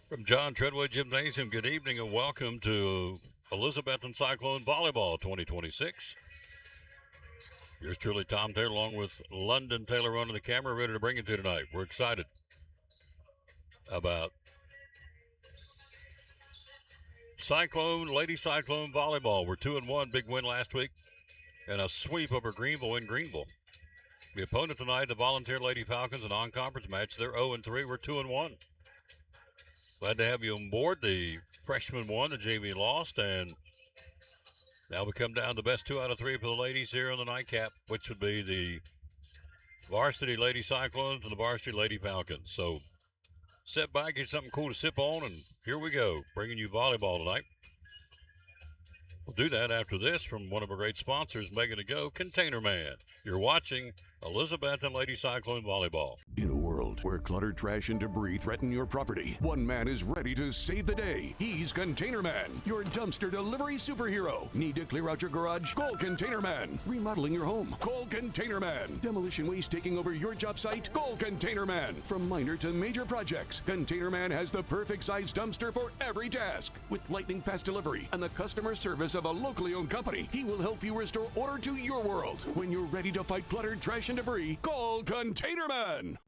From John Treadway Gymnasium, good evening and welcome to Elizabethton Cyclone Volleyball 2026. Yours truly, Tom Taylor, along with London Taylor running the camera, ready to bring it to you tonight. We're excited about Lady Cyclone Volleyball. We're 2-1, big win last week, and a sweep over Greenville in Greenville. The opponent tonight, the Volunteer Lady Falcons, a non-conference match. They're 0-3. We're 2-1. Glad to have you on board. The freshman won, the JV lost, and now we come down to the best 2 out of 3 for the ladies here on the nightcap, which would be the Varsity Lady Cyclones and the Varsity Lady Falcons. So sit back, get something cool to sip on, and here we go, bringing you volleyball tonight. We'll do that after this from one of our great sponsors, Mega to Go, Container Man. You're watching Elizabethton Lady Cyclone Volleyball. In a world where cluttered trash and debris threaten your property, one man is ready to save the day. He's Container Man, your dumpster delivery superhero. Need to clear out your garage? Call Container Man. Remodeling your home? Call Container Man. Demolition waste taking over your job site? Call Container Man. From minor to major projects, Container Man has the perfect size dumpster for every task. With lightning fast delivery and the customer service of a locally owned company, he will help you restore order to your world. When you're ready to fight cluttered trash and debris, call Container Man.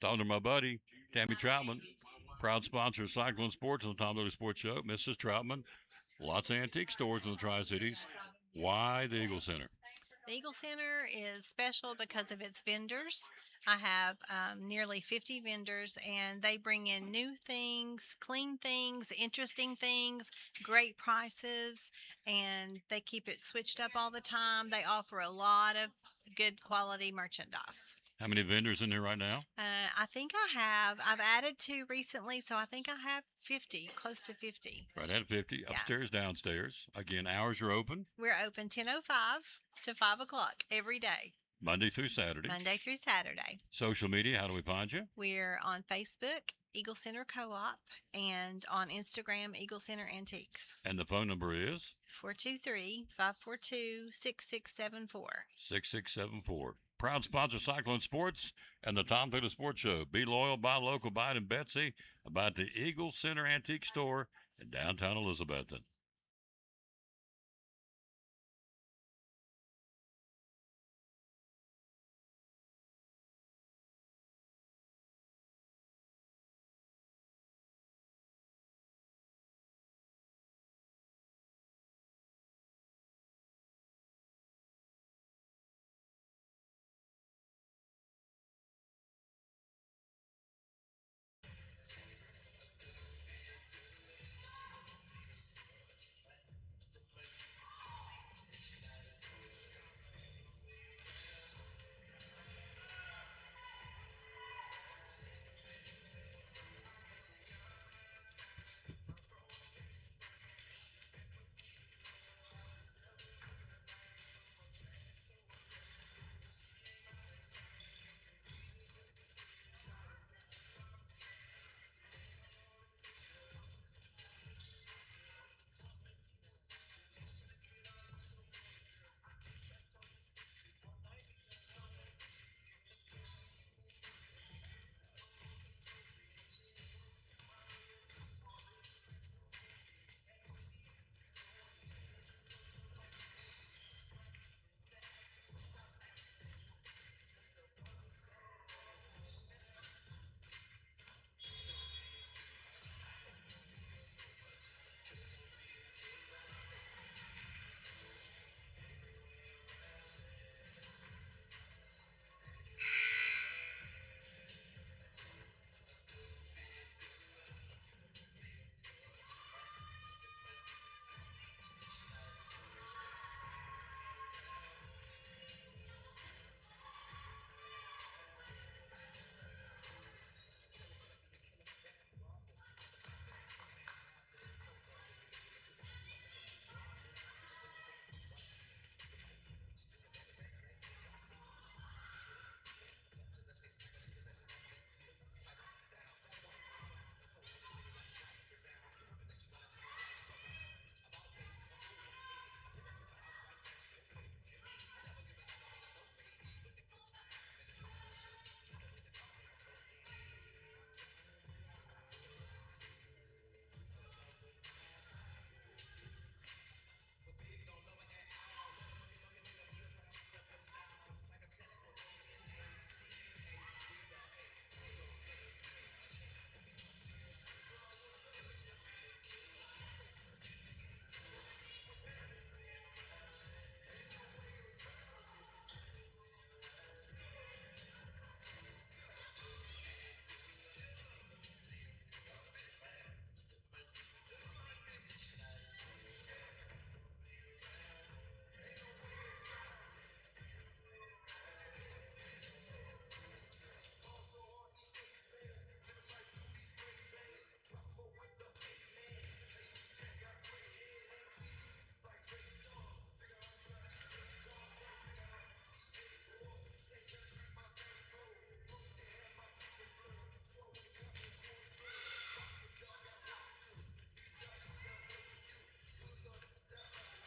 Talking to my buddy, Tammy Troutman, proud sponsor of Cyclone Sports and the Tom Dooley Sports Show. Mrs. Troutman, lots of antique stores in the Tri-Cities. Why the Eagle Center? The Eagle Center is special because of its vendors. I have nearly 50 vendors, and they bring in new things, clean things, interesting things, great prices, and they keep it switched up all the time. They offer a lot of good quality merchandise. How many vendors in there right now? I've added 2 recently, so I think I have 50, close to 50. Right at 50, upstairs, downstairs. Again, hours are open. We're open 10:05 to 5 o'clock every day. Monday through Saturday. Monday through Saturday. Social media, how do we find you? We're on Facebook, Eagle Center Co-op, and on Instagram, Eagle Center Antiques. And the phone number is? 423-542-6674. 6674. Proud sponsor Cyclone Sports and the Tom Taylor Sports Show. Be loyal, buy local, buy it in Betsy, about the Eagle Center Antique Store in downtown Elizabethton.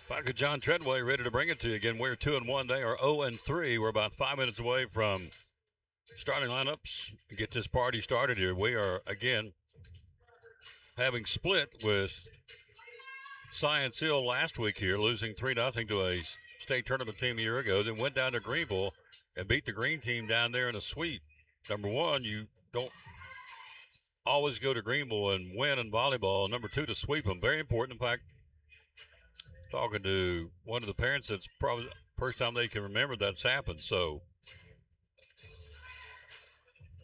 Back at John Treadway, ready to bring it to you again. We're 2-1. They are 0-3. We're about 5 minutes away from starting lineups to get this party started here. We are, again, having split with Science Hill last week here, losing 3-0 to a state tournament team a year ago, then went down to Greenville and beat the green team down there in a sweep. Number one, you don't always go to Greenville and win in volleyball. Number two, to sweep them. Very important. In fact, talking to one of the parents, that's probably the first time they can remember that's happened. So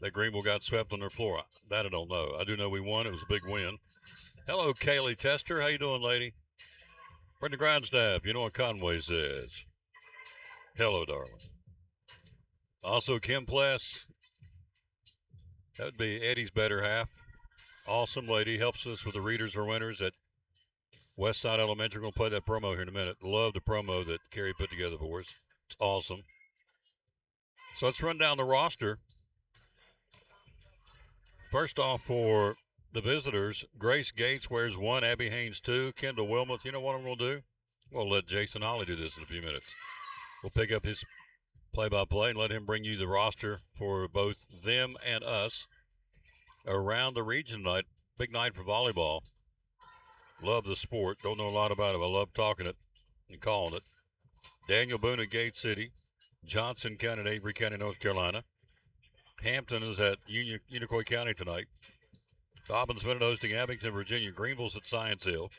that Greenville got swept on their floor, that I don't know. I do know we won. It was a big win. Hello, Kaylee Tester. How you doing, lady? Brenda Grindstaff, you know what Conway says. Hello, darling. Also, Kim Pless. That would be Eddie's better half. Awesome lady. Helps us with the readers or winners at Westside Elementary. We're going to play that promo here in a minute. Love the promo that Carrie put together for us. It's awesome. So let's run down the roster. First off, for the visitors, Grace Gates wears 1, Abby Haynes 2, Kendall Wilmoth. You know what I'm going to do? We'll let Jason Holly do this in a few minutes. We'll pick up his play-by-play and let him bring you the roster for both them and us around the region tonight. Big night for volleyball. Love the sport. Don't know a lot about it. I love talking it and calling it. Daniel Boone at Gate City. Johnson County at Avery County, North Carolina. Hampton is at Unicoi County tonight. Dobbins Minute hosting Abington, Virginia. Greenville's at Science Hill.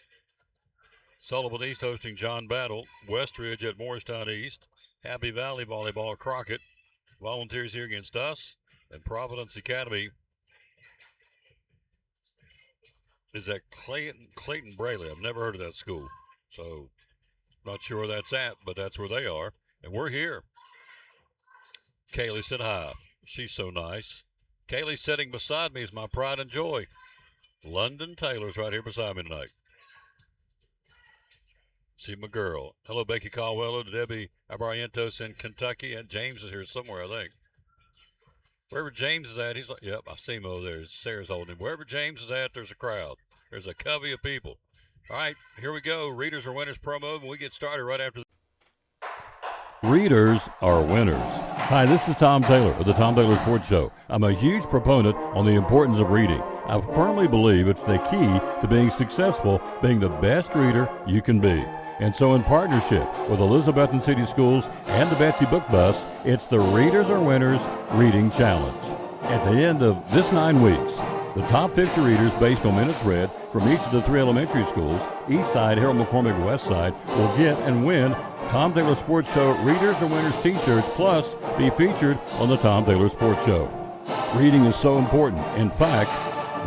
Sullivan East hosting John Battle. Westridge at Morristown East. Happy Valley Volleyball at Crockett. Volunteers here against us. And Providence Academy is at Clayton Braley. I've never heard of that school. So not sure where that's at, but that's where they are. And we're here. Kaylee said hi. She's so nice. Kaylee sitting beside me is my pride and joy. London Taylor's right here beside me tonight. See my girl. Hello, Becky Caldwell, to Debbie Abarrientos in Kentucky. And James is here somewhere, I think. Wherever James is at, he's like, yep, I see him over there. Sarah's holding him. Wherever James is at, there's a crowd. There's a covey of people. All right, here we go. Readers are winners promo, and we get started right after. Readers are winners. Hi, this is Tom Taylor of the Tom Taylor Sports Show. I'm a huge proponent on the importance of reading. I firmly believe it's the key to being successful, being the best reader you can be. And so in partnership with Elizabethton City Schools and the Betsy Book Bus, it's the Readers are Winners Reading Challenge. At the end of this 9 weeks, the top 50 readers based on minutes read from each of the 3 elementary schools, East Side, Harold McCormick, West Side, will get and win Tom Taylor Sports Show Readers are Winners t-shirts, plus be featured on the Tom Taylor Sports Show. Reading is so important. In fact,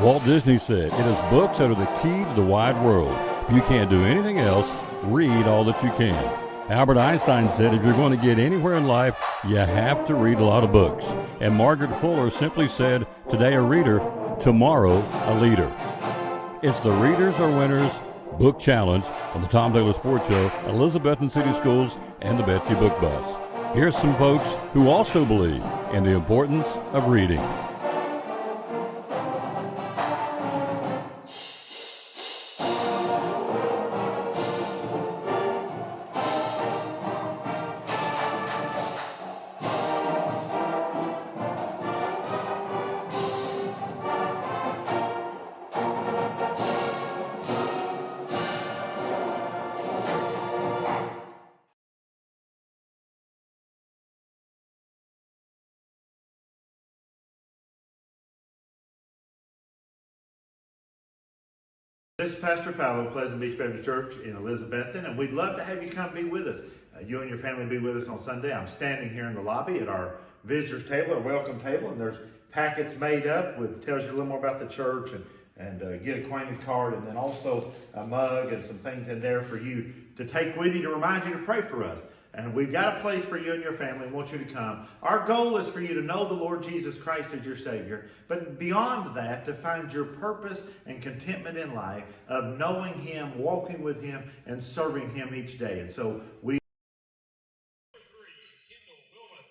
Walt Disney said, it is books that are the key to the wide world. If you can't do anything else, read all that you can. Albert Einstein said, if you're going to get anywhere in life, you have to read a lot of books. And Margaret Fuller simply said, today a reader, tomorrow a leader. It's the Readers are Winners Book Challenge on the Tom Taylor Sports Show, Elizabethton City Schools, and the Betsy Book Bus. Here's some folks who also believe in the importance of reading. This is Pastor Fowler of Pleasant Beach Baptist Church in Elizabethton, and we'd love to have you come be with us. You and your family be with us on Sunday. I'm standing here in the lobby at our visitors table, our welcome table, and there's packets made up with tells you a little more about the church and get acquainted card, and then also a mug and some things in there for you to take with you to remind you to pray for us. And we've got a place for you and your family and want you to come. Our goal is for you to know the Lord Jesus Christ as your Savior. But beyond that, to find your purpose and contentment in life of knowing Him, walking with Him, and serving Him each day. And so we... Number 3, Kendall Wilmoth.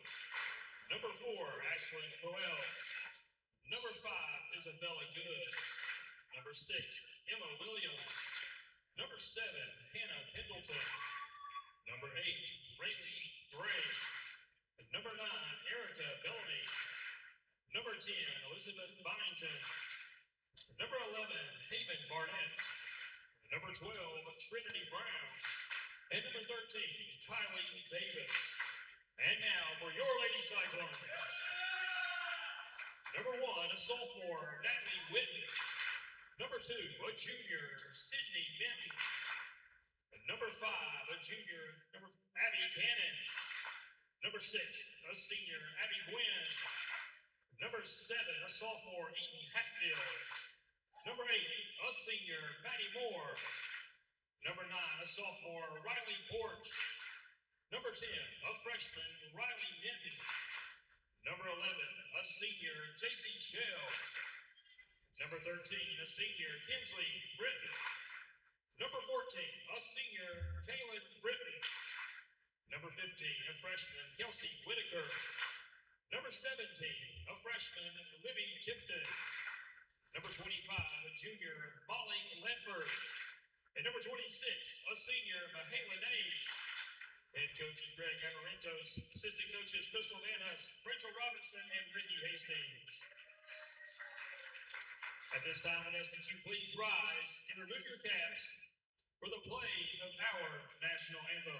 Number 4, Ashlyn Noel. Number 5, Isabella Good. Number 6, Emma Williams. Number 7, Hannah Pendleton. Hamilton. Number 8, Rayleigh Gray. Number 9, Erica Bellamy. Number 10, Elizabeth Byington. Number 11, Haven Barnett. Number 12, Trinity Brown. And number 13, Kylie Davis. And now for your Lady Cyclones. Number 1, a sophomore, Natalie Whitten. Number 2, a junior, Sydney Minton. Number 5, a junior, Abby Cannon. Number 6, a senior, Abby Gwynn. Number 7, a sophomore, Eden Hatfield. Number 8, a senior, Maddie Moore. Number 9, a sophomore, Riley Porch. Number 10, a freshman, Riley Minton. Number 11, a senior, JC Shell. Number 13, a senior, Kinsley Britton. Number 14, a senior, Kaylin Britton. Number 15, a freshman, Kelsey Whitaker. Number 17, a freshman, Libby Tipton. Number 25, a junior, Molly Ledford. And number 26, a senior, Mahala Nate. Head coaches Greg Amarentos, assistant coaches Crystal Manhus, Rachel Robinson, and Ricky Hastings. At this time, I ask that you please rise and remove your caps for the play of our national anthem.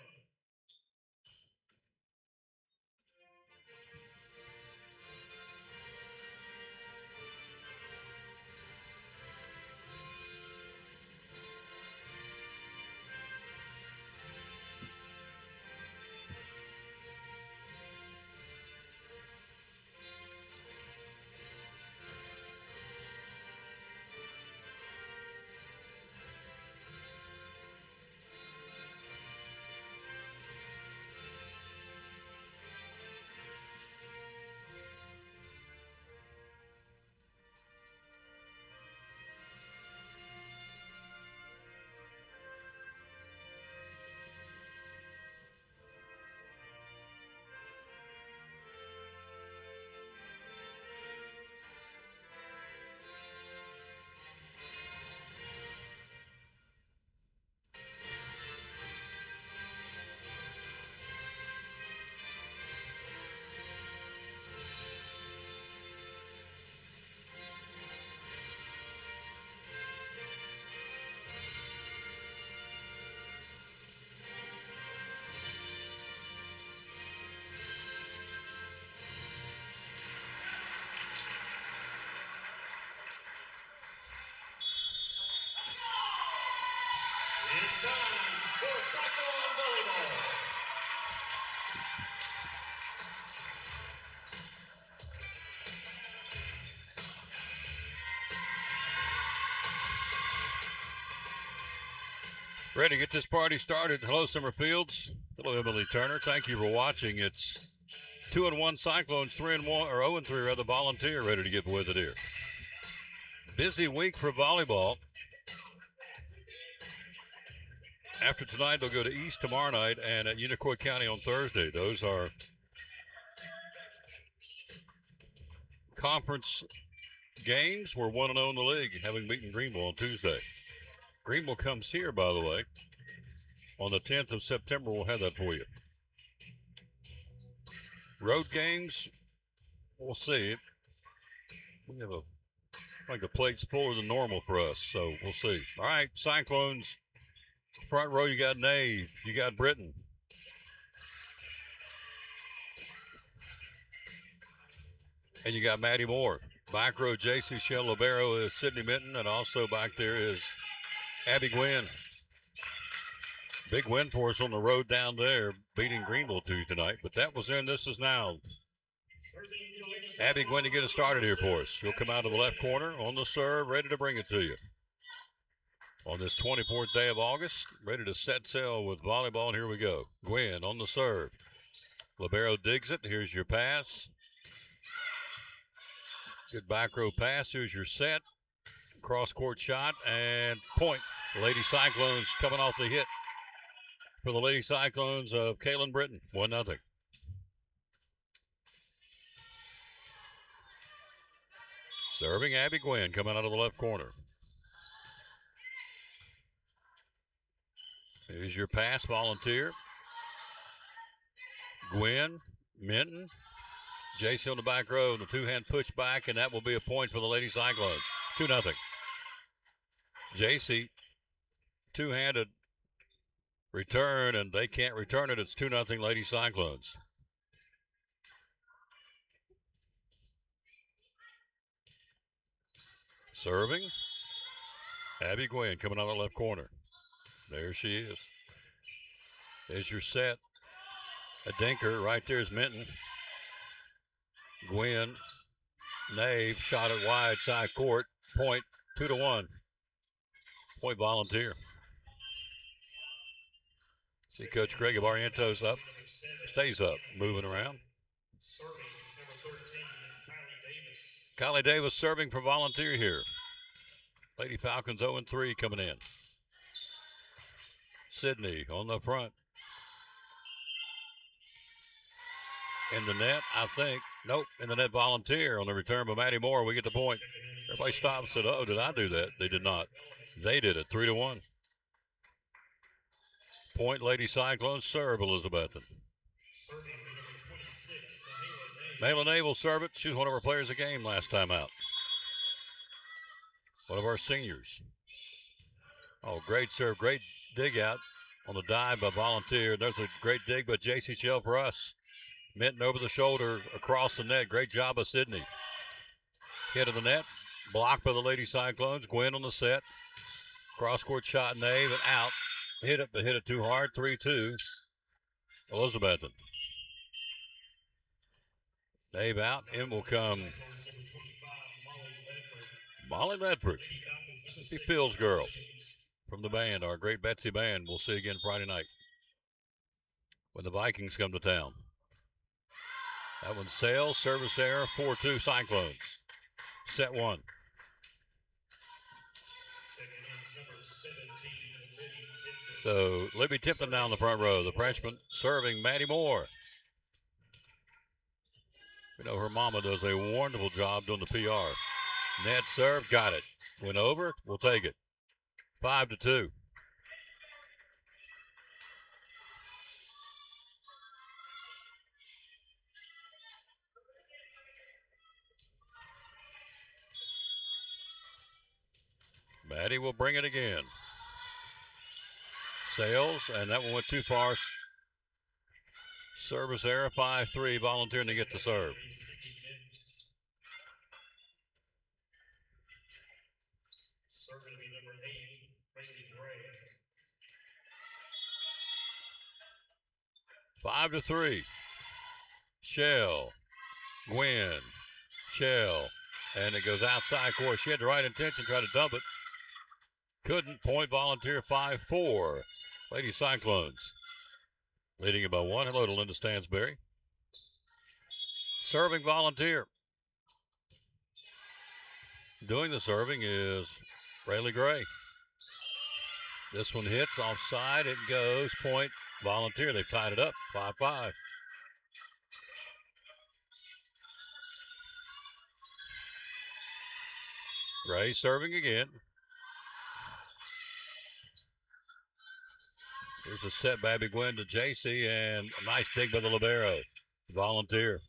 It's time for Cyclone Volleyball. Ready to get this party started. Hello, Summerfields. Hello, Emily Turner. Thank you for watching. It's 2-1 Cyclones, 3-1 or 0-3 rather. Volunteer ready to get with it here. Busy week for volleyball. After tonight, they'll go to East tomorrow night and at Unicoi County on Thursday. Those are conference games. We're 1-0 in the league, having beaten Greenville on Tuesday. Greenville comes here, by the way. On the 10th of September, we'll have that for you. Road games, we'll see. We have like the plate's fuller than normal for us, so we'll see. All right, Cyclones. Front row, you got Nave. You got Britton. And you got Maddie Moore. Back row, J.C. Shell Libero is Sydney Minton, and also back there is Abby Gwynn. Big win for us on the road down there, beating Greenville Tuesday night. But that was then, this is now. Abby Gwynn to get us started here for us. She'll come out of the left corner on the serve, ready to bring it to you. On this 24th day of August, ready to set sail with volleyball, and here we go. Gwynn on the serve. Libero digs it. Here's your pass. Good back row pass. Here's your set. Cross-court shot and point. Lady Cyclones coming off the hit for the Lady Cyclones of Kaylin Britton. 1-0. Serving Abby Gwynn coming out of the left corner. Here's your pass, Volunteer. Gwen, Minton, JC on the back row, the two-hand push back, and that will be a point for the Lady Cyclones. 2-0. JC, two-handed return, and they can't return it. It's 2-0 Lady Cyclones. Serving. Abby Gwen coming out of the left corner. There she is. There's your set. A dinker. Right there's Minton. Gwen. Nave shot it wide side court. Point 2-1. Point Volunteer. See Coach Greg Barrientos up. Stays up. Moving around. Serving number 13, Kylie Davis. Kylie Davis serving for Volunteer here. Lady Falcons 0-3 coming in. Sydney on the front. In the net, I think. Nope, in the net Volunteer on the return by Maddie Moore. We get the point. Everybody stops and said, oh, did I do that? They did not. They did it, 3-1. Point Lady Cyclones, serve Elizabethan. Serving number 26, Mayla Nave will serve it. She was one of our players of the game last time out. One of our seniors. Oh, great serve, great dig out on the dive by Volunteer. There's a great dig by J.C. Shell for us. Minton over the shoulder, across the net. Great job of Sydney. Hit of the net, blocked by the Lady Cyclones. Gwen on the set. Cross-court shot, Nave, and out. Hit it, but hit it too hard. 3-2. Elizabethan. Nave out. In will come Molly Ledford. The Pills girl from the band, our great Betsy band. We'll see you again Friday night when the Vikings come to town. That one sails, service error, 4-2 Cyclones. Set one. So Libby Tipton down the front row. The freshman serving Maddie Moore. You know, her mama does a wonderful job doing the PR. Net serve, got it. Went over, we'll take it. 5-2. Maddie will bring it again. Sails, and that one went too far. Service error, 5-3, volunteering to get the serve. Serving to be number 8, Brady Gray. 5-3. Shell, Gwen, Shell, and it goes outside court. She had the right intention, tried to dump it. Couldn't. Point Volunteer 5-4. Lady Cyclones leading it by 1. Hello to Linda Stansberry. Serving Volunteer. Doing the serving is Rayleigh Gray. This one hits offside. It goes. Point Volunteer. They've tied it up. 5-5. Gray serving again. Here's a set by Abby Gwen to JC, and a nice dig by the libero. Volunteer.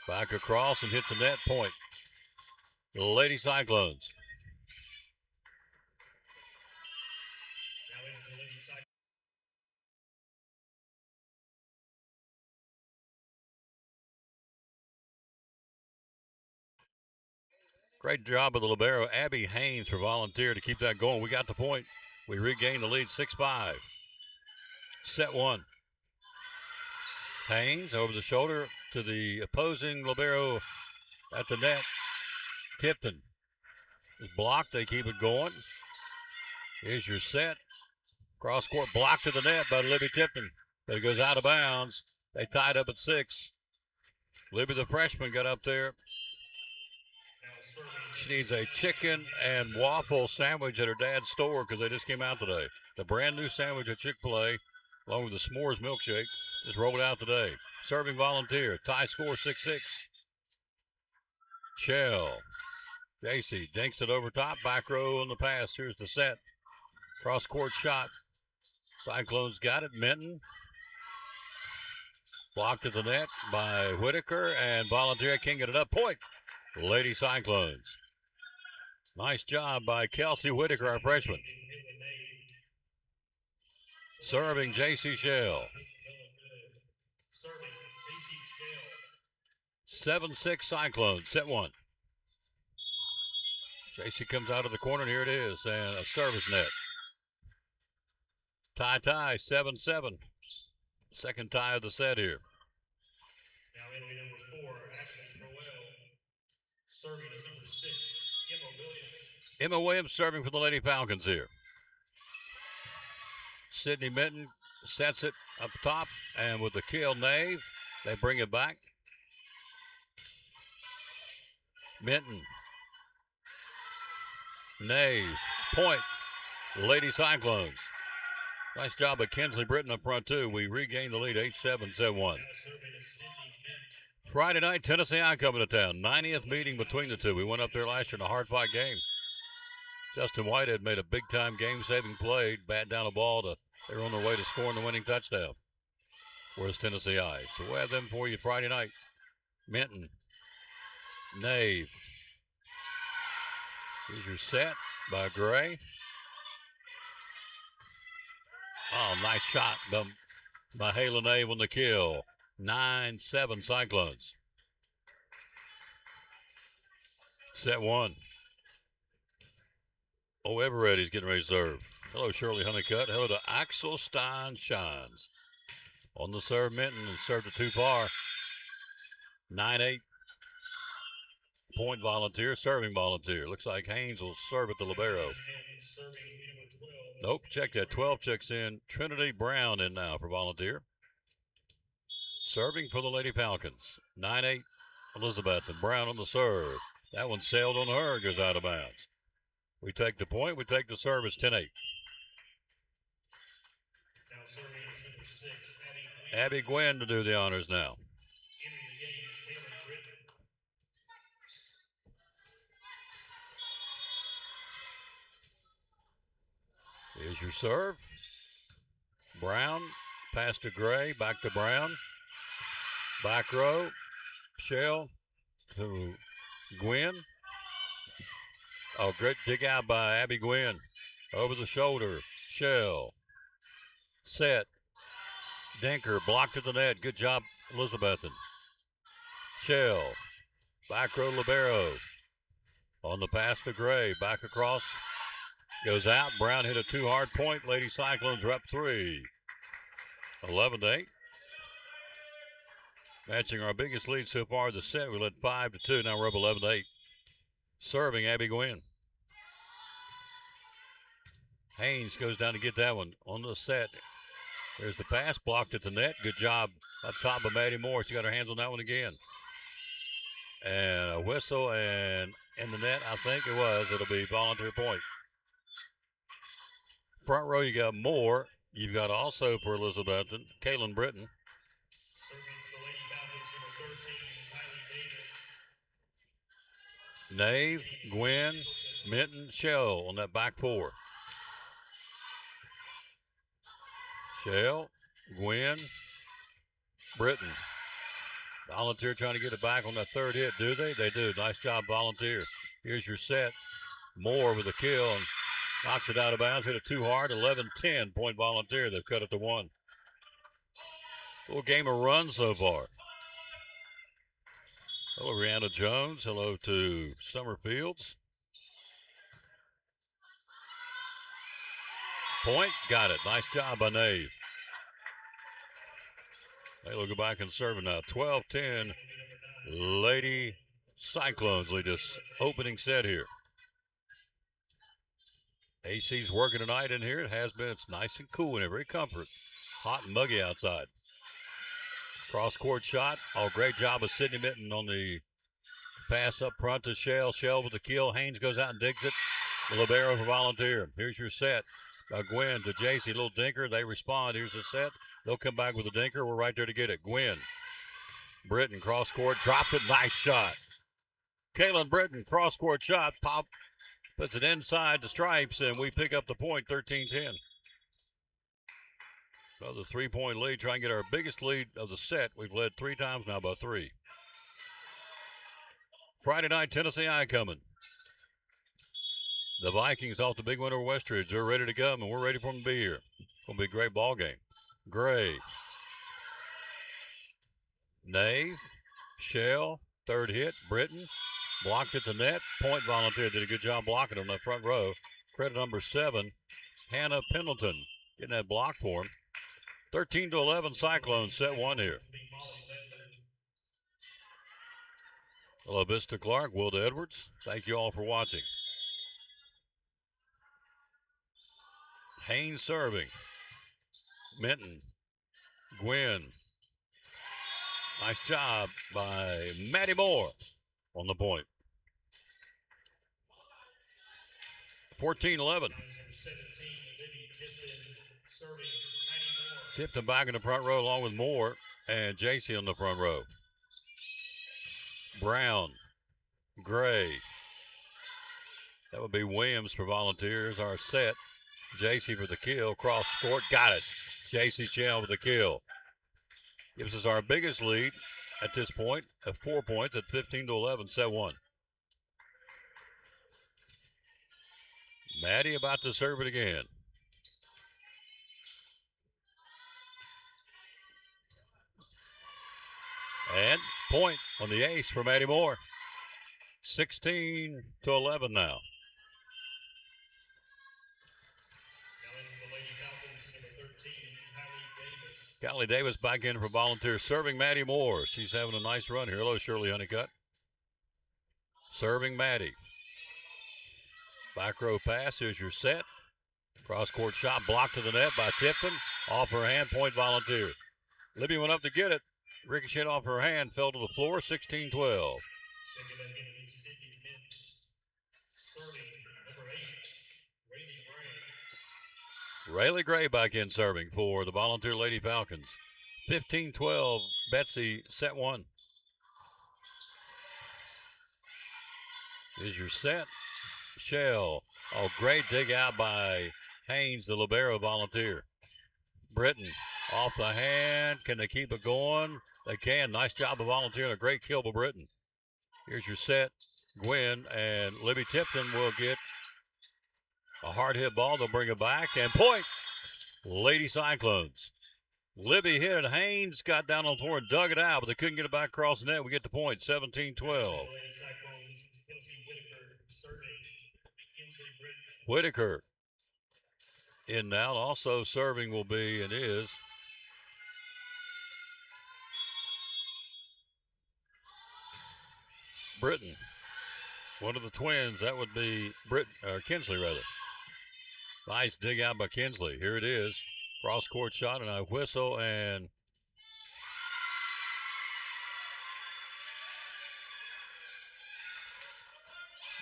Back across and hits a net. Point. The Lady Cyclones. Now into the Lady Cyclones. Great job of the libero, Abby Haynes, for Volunteer to keep that going. We got the point. We regained the lead 6-5. Set one. Haynes over the shoulder to the opposing libero at the net. Tipton is blocked. They keep it going. Here's your set. Cross court blocked to the net by Libby Tipton. But it goes out of bounds. They tied up at 6. Libby, the freshman, got up there. She needs a chicken and waffle sandwich at her dad's store because they just came out today. The brand new sandwich at Chick-fil-A, along with the s'mores milkshake, just rolled out today. Serving Volunteer. Tie score 6-6. Shell. JC dinks it over top. Back row on the pass. Here's the set. Cross court shot. Cyclones got it. Minton. Blocked at the net by Whitaker, and Volunteer can't get it up. Point. Lady Cyclones. Nice job by Kelsey Whitaker, our freshman. Serving J.C. Shell. 7-6 Cyclones. Set one. J.C. comes out of the corner, and here it is, and a service net. Tie, 7-7. Second tie of the set here. Now enemy number 4, Ashley Crowell. Serving is number 6, Emma Williams. Emma Williams serving for the Lady Falcons here. Sydney Minton sets it up top, and with the kill, Nave, they bring it back. Minton. Nave. Point. Lady Cyclones. Nice job of Kinsley Britton up front, too. We regained the lead, 8-7, 7-1. Friday night, Tennessee I coming to town. 90th meeting between the two. We went up there last year in a hard-fought game. Justin Whitehead made a big-time game-saving play, bat down a ball. They were on their way to scoring the winning touchdown. Where's Tennessee I? So we'll have them for you Friday night. Minton. Nave. Here's your set by Gray. Oh, nice shot by Hayla Nave on the kill. 9-7 Cyclones. Set one. Oh, Everetty's getting ready to serve. Hello, Shirley Honeycutt. Hello to Axel Stein Shines. On the serve, Minton, and served a 2-par. 9-8. Point Volunteer, serving Volunteer. Looks like Haynes will serve at the libero. Nope, check that. 12 checks in. Trinity Brown in now for Volunteer. Serving for the Lady Falcons. 9-8 Elizabeth, and Brown on the serve. That one sailed on her, goes out of bounds. We take the point, we take the service, 10-8. Now serving is number 6, Abby Gwynn to do the honors now. Entering the game is Taylor Britton. Here's your serve. Brown, pass to Gray, back to Brown. Back row, Shell to Gwynn. Oh, great dig out by Abby Gwynn. Over the shoulder, Shell. Set. Dinker blocked at the net. Good job, Elizabethan. Shell. Back row, libero. On the pass to Gray. Back across. Goes out. Brown hit a 2-hard point. Lady Cyclones are up 3. 11-8. Matching our biggest lead so far the set. We led 5-2. Now we're up 11-8. Serving Abby Gwynn. Haynes goes down to get that one on the set. There's the pass, blocked at the net. Good job up top of Maddie Moore. She got her hands on that one again. And a whistle, and in the net, I think it was. It'll be Volunteer point. Front row, you got Moore. You've got also for Elizabethan, Kaylin Britton. Serving for the Lady Falcons, number 13, Kylie Davis. Nave, Gwynn, Minton, Shell on that back four. Shell, Gwynn, Britton. Volunteer trying to get it back on that third hit. Do they? They do. Nice job, Volunteer. Here's your set. Moore with a kill and knocks it out of bounds. Hit it too hard. 11-10 point Volunteer. They've cut it to 1. Little game of runs so far. Hello, Rihanna Jones. Hello to Summer Fields. Point. Got it. Nice job by Nave. They'll go back and serve it now. 12-10. Lady Cyclones lead this opening set here. AC's working tonight in here. It has been. It's nice and cool in here. Very comfort. Hot and muggy outside. Cross court shot. Oh, great job of Sydney Minton on the pass up front to Shell. Shell with the kill. Haynes goes out and digs it. The libero for Volunteer. Here's your set. Gwynn to JC. Little dinker. They respond. Here's the set. They'll come back with a dinker. We're right there to get it. Gwynn. Britton cross court. Dropped it. Nice shot. Kaylin Britton cross court shot. Pop. Puts it inside the stripes, and we pick up the point, 13-10. Another 3-point lead. Try and get our biggest lead of the set. We've led 3 times now by 3. Friday night, Tennessee Eye coming. The Vikings off the big win over Westridge. They're ready to come, and we're ready for them to be here. It's going to be a great ball game. Gray. Nave. Shell. Third hit. Britton. Blocked at the net. Point Volunteer did a good job blocking on that front row. Credit number 7, Hannah Pendleton, getting that block for him. 13-11 Cyclones, set 1 here. Hello, Vista Clark, Will Edwards. Thank you all for watching. Haynes serving. Minton. Gwynn. Nice job by Maddie Moore on the point. 14-11. Tipton back in the front row along with Moore and JC on the front row. Brown. Gray. That would be Williams for Volunteers. Our set. JC for the kill. Cross court. Got it. JC Shell with the kill. Gives us our biggest lead at this point at 4 points at 15-11, set 1. Maddie about to serve it again. And point on the ace for Maddie Moore. 16-11 now. Callie Davis back in for Volunteers, serving Maddie Moore. She's having a nice run here. Hello, Shirley Honeycutt. Serving Maddie. Back row pass, here's your set. Cross court shot blocked to the net by Tipton. Off her hand, point Volunteer. Libby went up to get it. Ricocheted off her hand, fell to the floor, 16-12. Rayleigh Gray back in serving for the Volunteer Lady Falcons. 15-12, Betsy, set 1. Here's your set. Shell. Oh, great dig out by Haynes, the libero Volunteer. Britton off the hand. Can they keep it going? They can. Nice job of Volunteer and a great kill by Britton. Here's your set. Gwynn and Libby Tipton will get a hard hit ball. They'll bring it back and point. Lady Cyclones. Libby hit it. Haynes got down on the floor and dug it out, but they couldn't get it back across the net. We get the point, 17-12. Whitaker in now. Also serving will be and is Britton. One of the twins. That would be Kinsley, rather. Nice dig out by Kinsley. Here it is. Cross court shot and a whistle and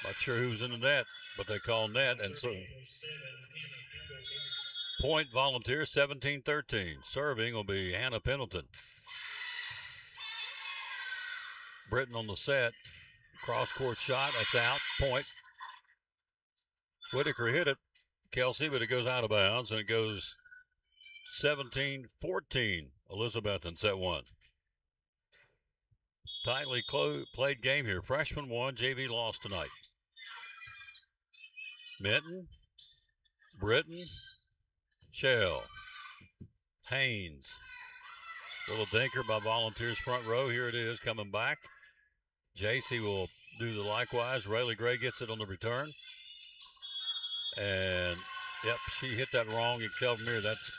not sure who's in the net, but they call net, and so point Volunteer, 17-13. Serving will be Hannah Pendleton. Britton on the set. Cross court shot, that's out. Point. Whitaker hit it. Kelsey, but it goes out of bounds, and it goes 17-14. Elizabethton, set 1. Tightly played game here. Freshman won, JV lost tonight. Minton, Britton, Shell, Haynes. Little dinker by Volunteers front row. Here it is coming back. JC will do the likewise. Rayleigh Gray gets it on the return. And, yep, she hit that wrong. You can tell from here that's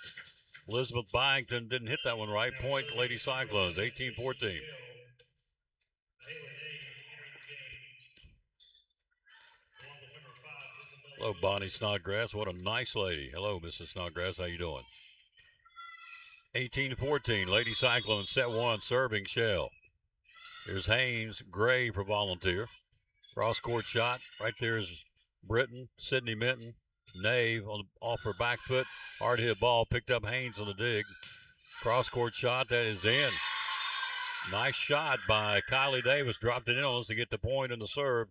Elizabeth Byington didn't hit that one right. Point Lady Cyclones, 18-14. Hello, Bonnie Snodgrass. What a nice lady. Hello, Mrs. Snodgrass. How you doing? 18-14. Lady Cyclones, set 1, serving Shell. Here's Haynes, Gray for Volunteer. Cross court shot. Right there is Britton, Sydney Minton, Nave off her back foot. Hard hit ball, picked up Haynes on the dig. Cross court shot, that is in. Nice shot by Kylie Davis. Dropped it in on us to get the point in the serve.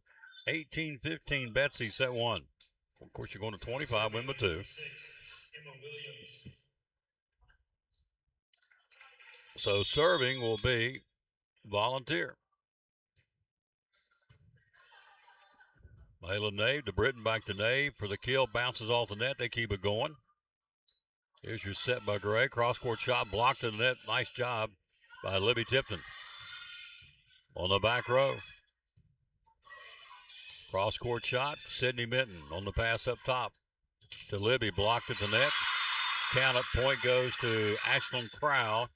18-15, Betsy, set 1. Of course, you're going to 25, win by 2. So serving will be Volunteer. Mahela Nave to Britton, back to Nave for the kill. Bounces off the net. They keep it going. Here's your set by Gray. Cross-court shot blocked to the net. Nice job by Libby Tipton. On the back row. Cross-court shot. Sydney Minton on the pass up top to Libby. Blocked at the net. Count it. Point goes to Ashlyn Crowell.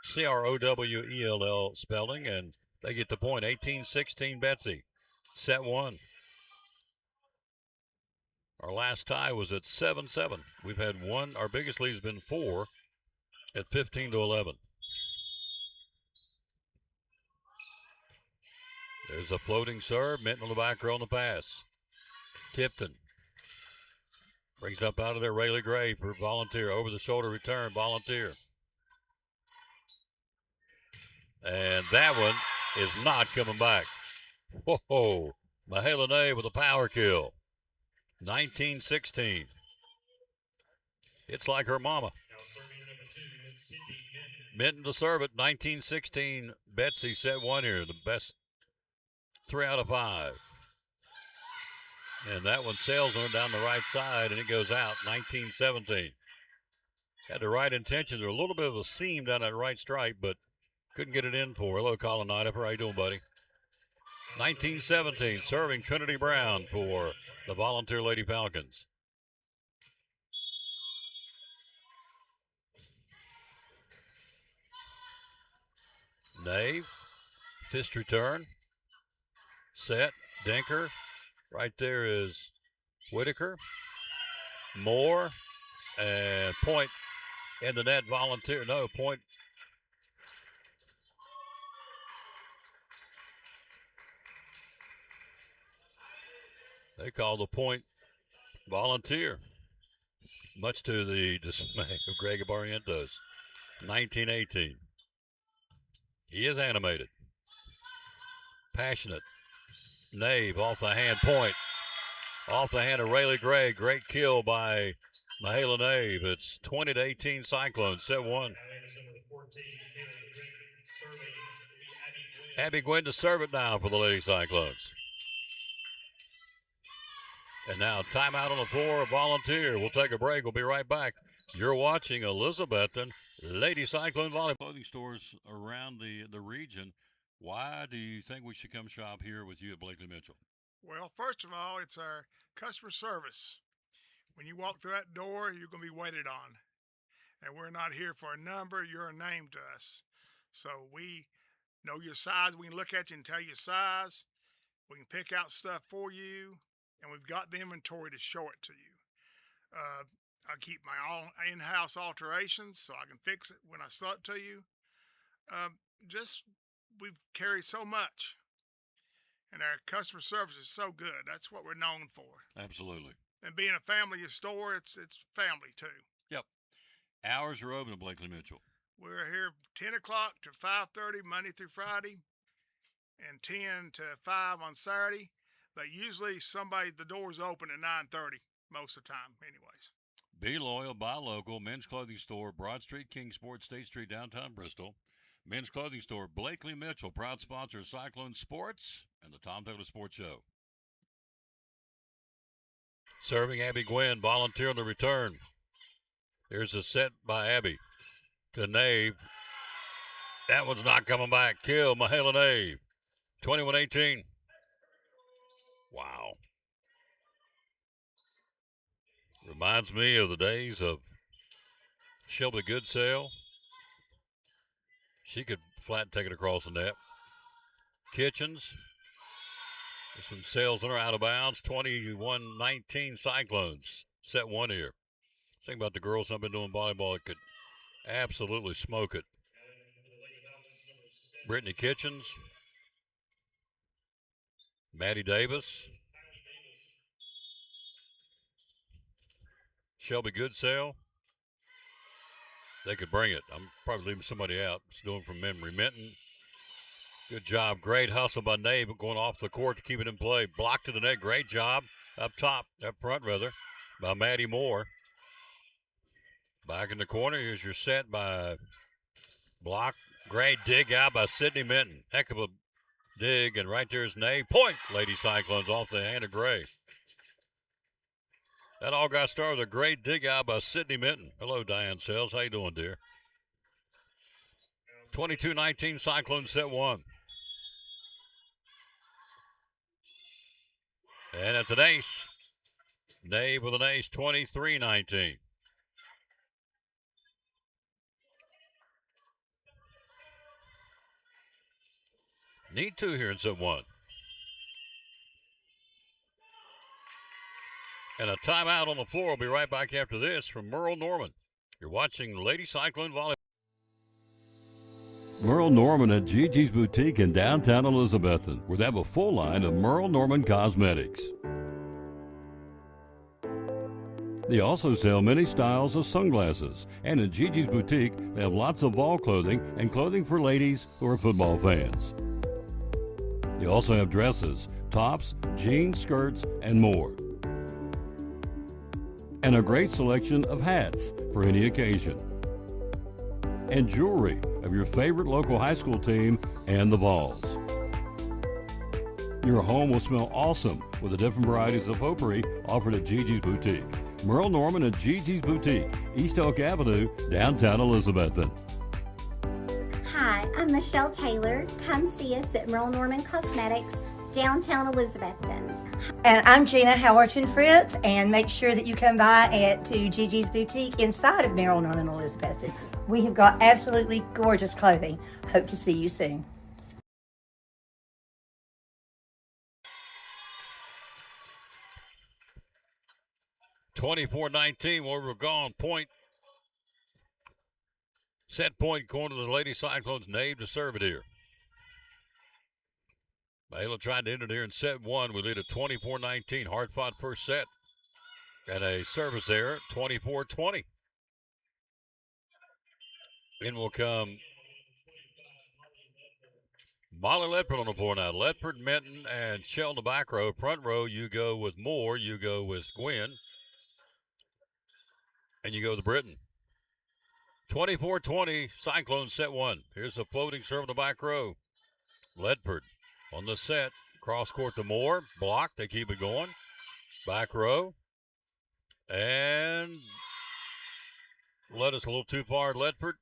Crowell spelling, and they get the point. 18-16 Betsy. Set one. Our last tie was at 7-7. We've had one. Our biggest lead has been 4 at 15-11. There's a floating serve. Minton on the back row on the pass. Tipton brings it up out of there. Rayleigh Gray for Volunteer. Over the shoulder return. Volunteer. And that one is not coming back. Whoa. Mahela Nave with a power kill. 19-16. It's like her mama. Now serving number 2, it's Sydney Minton Minton. to serve it. 19-16. Betsy set one here. The best 3 out of 5. And that one sails on down the right side, and it goes out. 19-17. Had the right intentions. There was a little bit of a seam down that right stripe, but couldn't get it in for her. Hello, Colin Nidefer. How you doing, buddy? 19-17. Serving Trinity Brown for the Volunteer Lady Falcons. Nave. Fist return. Set. Dinker. Right there is Whitaker. Moore. And point in the net. Volunteer. No, point. They call the point Volunteer, much to the dismay of Greg Barrientos. 19-18. He is animated. Passionate. Nave off the hand. Point. Off the hand of Rayleigh Gray. Great kill by Mahela Nave. It's 20-18 Cyclones. Set one. Now in is number 14, Kaylee Drake. Serving will be Abby Gwynn. Abby Gwynn to serve it now for the Lady Cyclones. And now timeout on the floor, Volunteer. We'll take a break. We'll be right back. You're watching Elizabethton Lady Cyclone Volleyball. Clothing stores around the region. Why do you think we should come shop here with you at Blakely Mitchell? Well, first of all, it's our customer service. When you walk through that door, you're going to be waited on. And we're not here for a number. You're a name to us. So we know your size. We can look at you and tell your size. We can pick out stuff for you. And we've got the inventory to show it to you. I keep my own in-house alterations so I can fix it when I sell it to you. We've carried so much. And our customer service is so good. That's what we're known for. Absolutely. And being a family store, it's family too. Yep. Hours are open at Blakely Mitchell. We're here 10 o'clock to 5:30 Monday through Friday, and 10 to 5 on Saturday. But usually the door's open at 9:30 most of the time anyways. Be loyal, buy local. Men's Clothing Store, Broad Street, Kingsport, State Street, downtown Bristol. Men's Clothing Store, Blakely Mitchell, proud sponsor of Cyclone Sports and the Tom Taylor Sports Show. Serving Abby Gwynn, Volunteer on the return. Here's a set by Abby to Nave. That one's not coming back. Kill Mahela Nave. 21-18. Wow. Reminds me of the days of Shelby Goodsell. She could flat take it across the net. Kitchens. This one sails on her out of bounds. 21-19 Cyclones. Set one here. Think about the girls I've been doing volleyball that could absolutely smoke it. Brittany Kitchens. Maddie Davis. Shelby Goodsell. They could bring it. I'm probably leaving somebody out. Just doing from memory. Minton. Good job. Great hustle by Nave going off the court to keep it in play. Blocked to the net. Great job. Up front, by Maddie Moore. Back in the corner. Here's your set by Block. Great dig out by Sidney Minton. Heck of a dig, and right there's Nay. Point! Lady Cyclones off the hand of Gray. That all got started with a great dig out by Sidney Minton. Hello, Diane Sells. How you doing, dear? 22-19 Cyclones set one. And it's an ace. Nay with an ace, 23-19. Need two here in set one. And a timeout on the floor. We'll be right back after this from Merle Norman. You're watching Lady Cyclone Volleyball. Merle Norman at Gigi's Boutique in downtown Elizabethton, where they have a full line of Merle Norman cosmetics. They also sell many styles of sunglasses, and at Gigi's Boutique, they have lots of ball clothing and clothing for ladies who are football fans. They also have dresses, tops, jeans, skirts, and more. And a great selection of hats for any occasion. And jewelry of your favorite local high school team and the Vols. Your home will smell awesome with the different varieties of potpourri offered at Gigi's Boutique. Merle Norman at Gigi's Boutique, East Oak Avenue, downtown Elizabethton. Hi, I'm Michelle Taylor. Come see us at Merle Norman Cosmetics, downtown Elizabethton. And I'm Gina Howerton Fritz, and make sure that you come by to Gigi's Boutique inside of Merle Norman Elizabethton. We have got absolutely gorgeous clothing. Hope to see you soon. (24-19) where we're gone. Point. Set point corner to the Lady Cyclones. Nave to serve it here. Ayla tried to end it here in set one. We lead at 24-19. Hard fought first set. And a service error, 24-20. In will come Molly Ledford on the floor now. Ledford, Minton, and Shell in the back row. Front row, you go with Moore. You go with Gwynn. And you go with Britton. 24-20, Cyclones set one. Here's a floating serve in the back row. Ledford on the set. Cross court to Moore. Block. They keep it going. Back row. And led us a little too far, Ledford.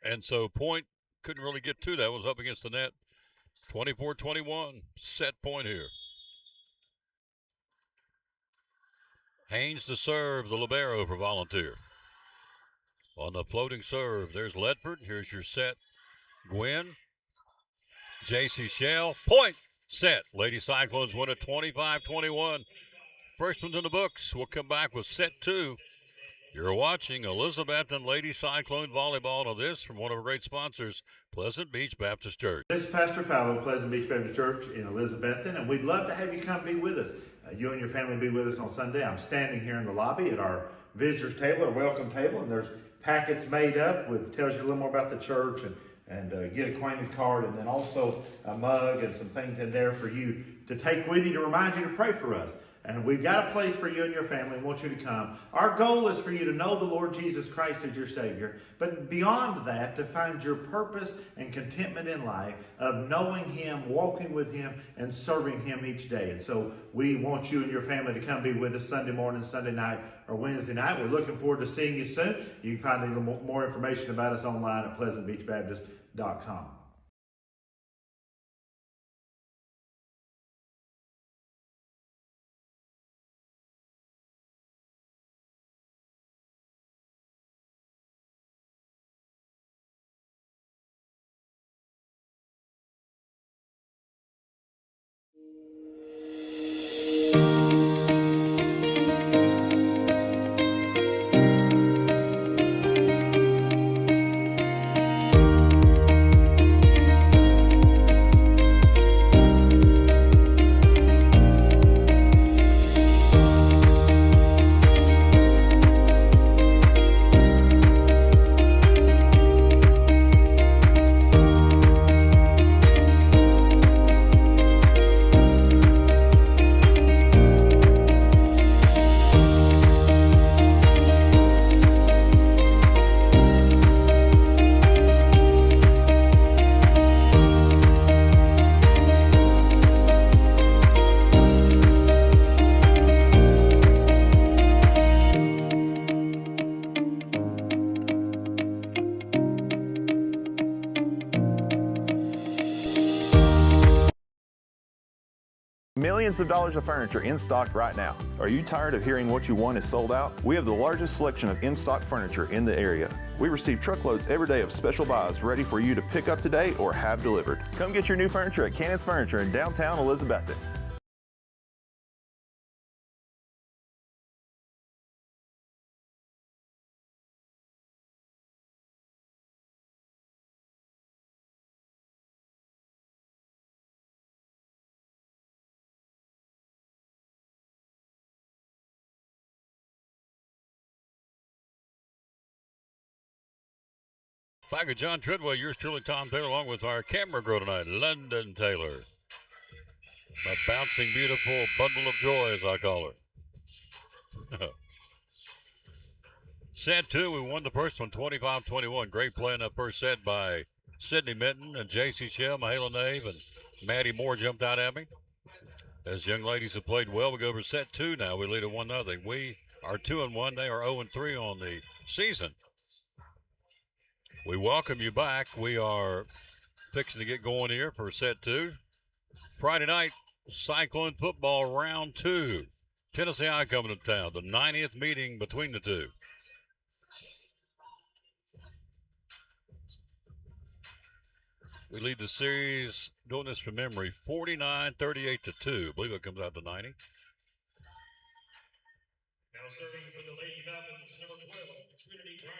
And so point couldn't really get to that. Was up against the net. 24-21. Set point here. Haynes to serve, the libero for Volunteer. On the floating serve, there's Ledford. Here's your set. Gwynn. J.C. Shell. Point. Set. Lady Cyclones win at 25-21. First one's in the books. We'll come back with set two. You're watching Elizabethton Lady Cyclone Volleyball. Of this from one of our great sponsors, Pleasant Beach Baptist Church. This is Pastor Fallow, Pleasant Beach Baptist Church in Elizabethton, and we'd love to have you come be with us. You and your family be with us on Sunday. I'm standing here in the lobby at our visitors table, our welcome table, and there's packets made up with tells you a little more about the church and get acquainted card, and then also a mug and some things in there for you to take with you to remind you to pray for us. And we've got a place for you and your family and want you to come. Our goal is for you to know the Lord Jesus Christ as your Savior. But beyond that, to find your purpose and contentment in life of knowing Him, walking with Him, and serving Him each day. And so we want you and your family to come be with us Sunday morning, Sunday night, or Wednesday night. We're looking forward to seeing you soon. You can find a little more information about us online at pleasantbeachbaptist.com. hundreds of dollars of furniture in stock right now. Are you tired of hearing what you want is sold out? We have the largest selection of in-stock furniture in the area. We receive truckloads every day of special buys ready for you to pick up today or have delivered. Come get your new furniture at Cannon's Furniture in downtown Elizabethton. Back at John Treadway, yours truly, Tom Taylor, along with our camera girl tonight, London Taylor. A bouncing, beautiful bundle of joy, as I call her. Set 2, we won the first one, 25-21. Great play in that first set by Sydney Minton and J.C. Shell, Mahala Nave, and Maddie Moore jumped out at me. As young ladies have played well, we go over set 2 now. We lead at 1-0. We are 2-1. They are 0-3 on the season. We welcome you back. We are fixing to get going here for set 2. Friday night, Cyclone football round 2. Tennessee I coming to town, the 90th meeting between the two. We lead the series, doing this from memory, 49-38-2. I believe it comes out to 90. Now serving for the Lady Falcons, number 12, Trinity Brown.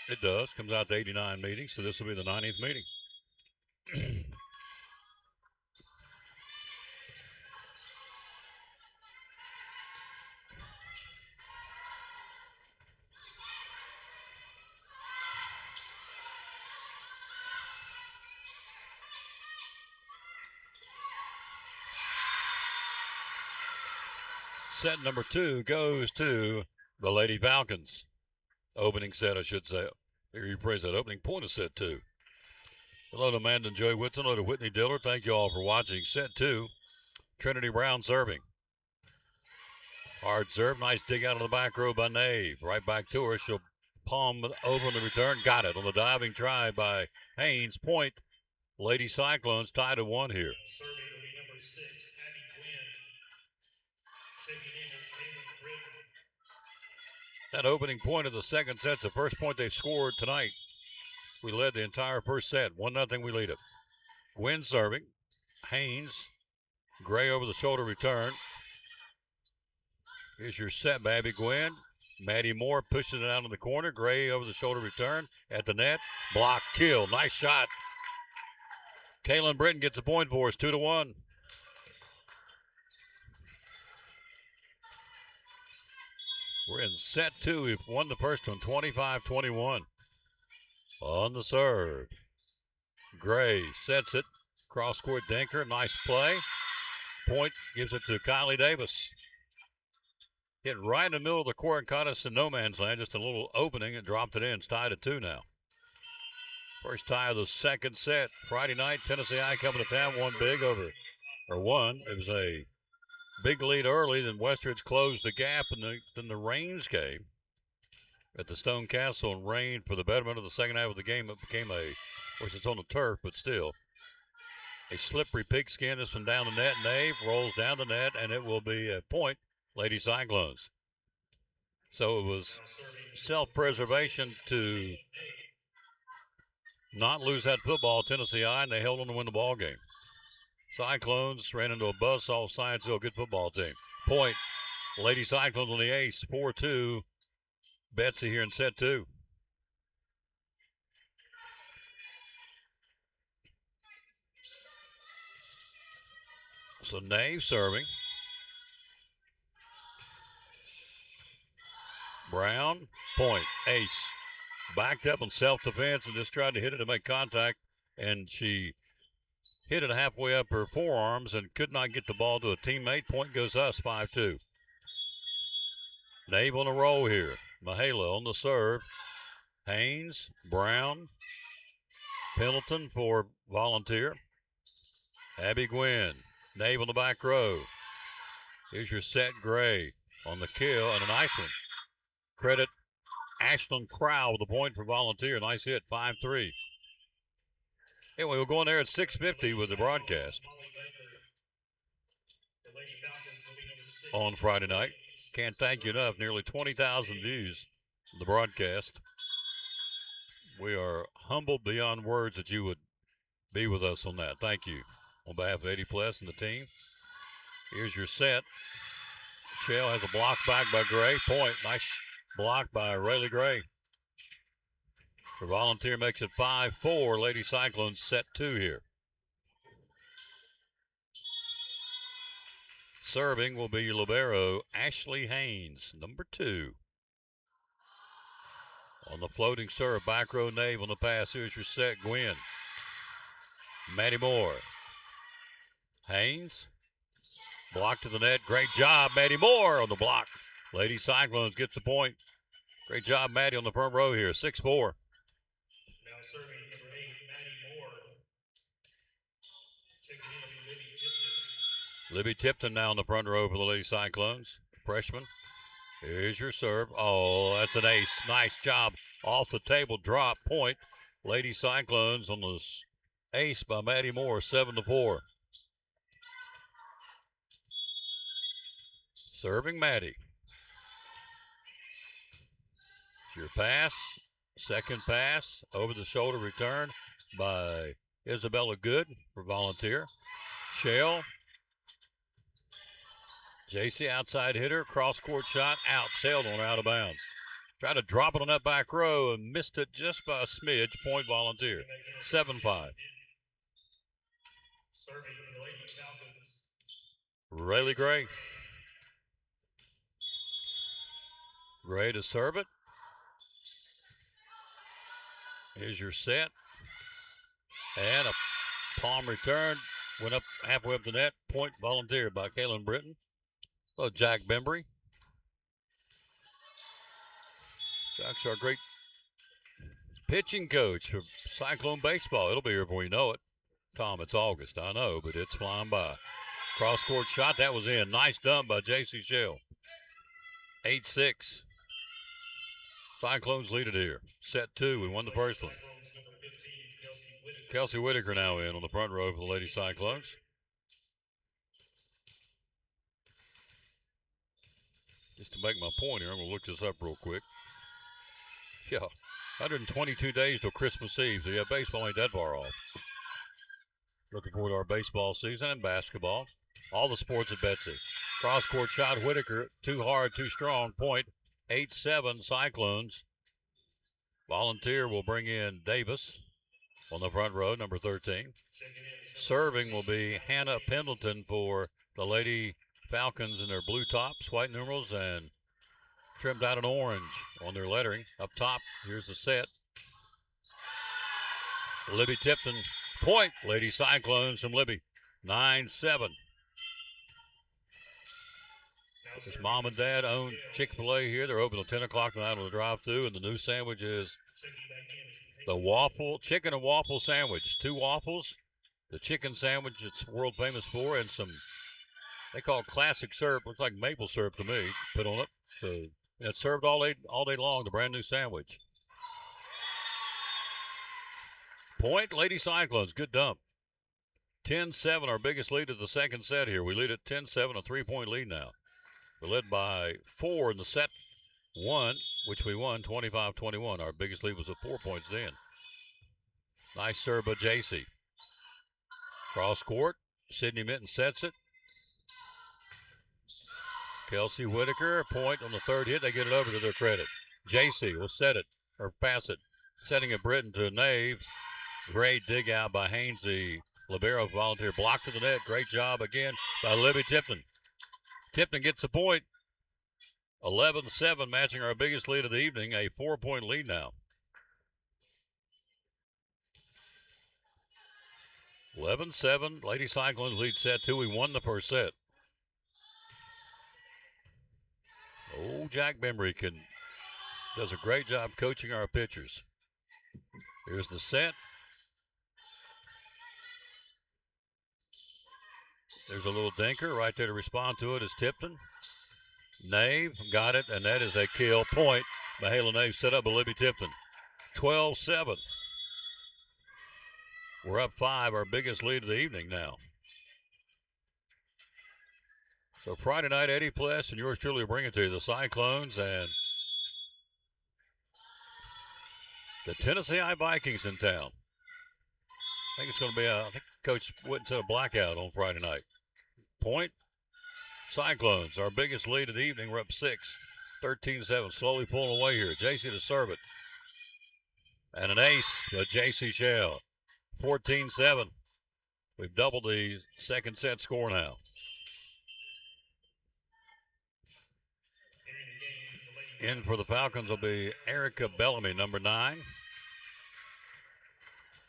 It does. Comes out to 89 meetings, so this will be the 90th meeting. Set number 2 goes to the Lady Falcons. Opening set, I should say. Rephrase that. Opening point of set 2. Hello to Amanda and Joey Whitson. Hello to Whitney Diller. Thank you all for watching. Set 2. Trinity Brown serving. Hard serve. Nice dig out of the back row by Nave. Right back to her. She'll palm it over on the return. Got it on the diving try by Haynes. Point. Lady Cyclones tied at 1 here. Serving will be number 6, Abby Gwynn. Checking in is Caitlin Britton. That opening point of the second set's the first point they've scored tonight. We led the entire first set. 1-0 we lead it. Gwynn serving. Haynes. Gray over the shoulder return. Here's your set, Abby Gwynn. Maddie Moore pushing it out in the corner. Gray over the shoulder return at the net. Block, kill. Nice shot. Kaylin Britton gets a point for us, 2-1. We're in set 2. We've won the first one, 25-21. On the serve. Gray sets it. Cross court Denker. Nice play. Point gives it to Kylie Davis. Hit right in the middle of the court and caught us in no man's land. Just a little opening and dropped it in. It's tied at 2 now. First tie of the second set. Friday night, Tennessee I coming to town. One. It was a big lead early. Then Westridge closed the gap, and then the rains came at the Stone Castle and rained for the betterment of the second half of the game. It became of course it's on the turf, but still a slippery pigskin. This one down the net. Nave rolls down the net, and it will be a point, Lady Cyclones. So it was self-preservation to not lose that football, Tennessee I, and they held on to win the ball game. Cyclones ran into a buzzsaw of Scienceville. Good football team. Point, Lady Cyclones on the ace, 4-2. Betsy here in set 2. So Nave serving. Brown, point, ace. Backed up on self-defense and just tried to hit it to make contact, and she hit it halfway up her forearms and could not get the ball to a teammate. Point goes us, 5-2. Nave on a roll here. Mahala on the serve. Haynes, Brown, Pendleton for Volunteer. Abby Gwynn, Nave on the back row. Here's your set, Gray on the kill, and a nice one. Credit Ashlyn Crow with the point for Volunteer. Nice hit, 5-3. Anyway, we're going there at 6:50 with the broadcast. on Friday night. Can't thank you enough. Nearly 20,000 views of the broadcast. We are humbled beyond words that you would be with us on that. Thank you. On behalf of 80 Plus and the team, here's your set. Shell has a block back by Gray. Point. Nice block by Rayleigh Gray. The Volunteer makes it 5-4. Lady Cyclones set 2 here. Serving will be libero Ashley Haynes, number 2. On the floating serve, back row Nave on the pass. Here's your set, Gwynn. Maddie Moore. Haynes. Block to the net. Great job, Maddie Moore on the block. Lady Cyclones gets the point. Great job, Maddie, on the front row here. 6-4. Now serving number 8, Maddie Moore. Checking in will be Libby Tipton. Libby Tipton now in the front row for the Lady Cyclones. Freshman. Here's your serve. Oh, that's an ace. Nice job. Off the table, drop, point. Lady Cyclones on the ace by Maddie Moore, 7-4. Serving Maddie. It's your pass. Second pass. Over the shoulder return by Isabella Good for Volunteer. Shell. JC outside hitter, cross court shot, out, sailed on out of bounds. Tried to drop it on that back row and missed it just by a smidge. Point Volunteer, 7-5. Serving the Lady Falcons. Rayleigh Gray. Gray to serve it. Here's your set. And a palm return. Went up halfway up the net. Point Volunteer by Kaylin Britton. Hello, Jack Bembry. Jack's our great pitching coach for Cyclone Baseball. It'll be here before you know it. Tom, it's August, I know, but it's flying by. Cross-court shot, that was in. Nice dump by J.C. Shell. 8-6. Cyclones lead it here. Set 2, we won the first one. Cyclones number 15, Kelsey Whitaker. Kelsey Whitaker now in on the front row for the Lady Cyclones. Just to make my point here, I'm going to look this up real quick. Yeah, 122 days till Christmas Eve, so yeah, baseball ain't that far off. Looking forward to our baseball season and basketball. All the sports at Betsy. Cross-court shot, Whitaker, too hard, too strong, point. 8-7 Cyclones. Volunteer will bring in Davis on the front row, number 13. Serving will be Hannah Pendleton for the Lady Falcons in their blue tops, white numerals, and trimmed out in orange on their lettering. Up top, here's the set. Libby Tipton, point. Lady Cyclones from Libby, 9-7. His mom and dad own Chick-fil-A here. They're open till 10 o'clock tonight on the drive-thru, and the new sandwich is the chicken and waffle sandwich. 2 waffles, the chicken sandwich it's world famous for, and some, they call it classic syrup. Looks like maple syrup to me. Put on it. So it's served all day long, the brand new sandwich. Point, Lady Cyclones. Good dump. 10-7, our biggest lead is the second set here. We lead at 10-7, a 3-point lead now. We're led by 4 in the set 1, which we won 25-21. Our biggest lead was at 4 points then. Nice serve by JC. Cross court. Sydney Minton sets it. Kelsey Whitaker, point on the third hit. They get it over to their credit. JC will set it, or pass it. Setting it Britton to Nave. Great dig out by Haynes, the libero Volunteer. Block to the net. Great job again by Libby Tipton. Tipton gets the point. 11-7, matching our biggest lead of the evening. A 4-point lead now. 11-7, Lady Cyclones lead set 2. We won the first set. Oh, Jack Bembry does a great job coaching our pitchers. Here's the set. There's a little dinker right there to respond to it is Tipton. Nave got it, and that is a kill. Point. Mahala Nave set up by Libby Tipton. 12-7. We're up 5, our biggest lead of the evening now. So Friday night, Eddie Pless and yours truly will bring it to you. The Cyclones and the Tennessee Vikings in town. I think it's going to be I think Coach went to a blackout on Friday night. Point, Cyclones, our biggest lead of the evening. We're up 6, 13-7, slowly pulling away here. JC to serve it. And an ace by JC Shell. 14-7. We've doubled the second set score now. In for the Falcons will be Erica Bellamy, number 9.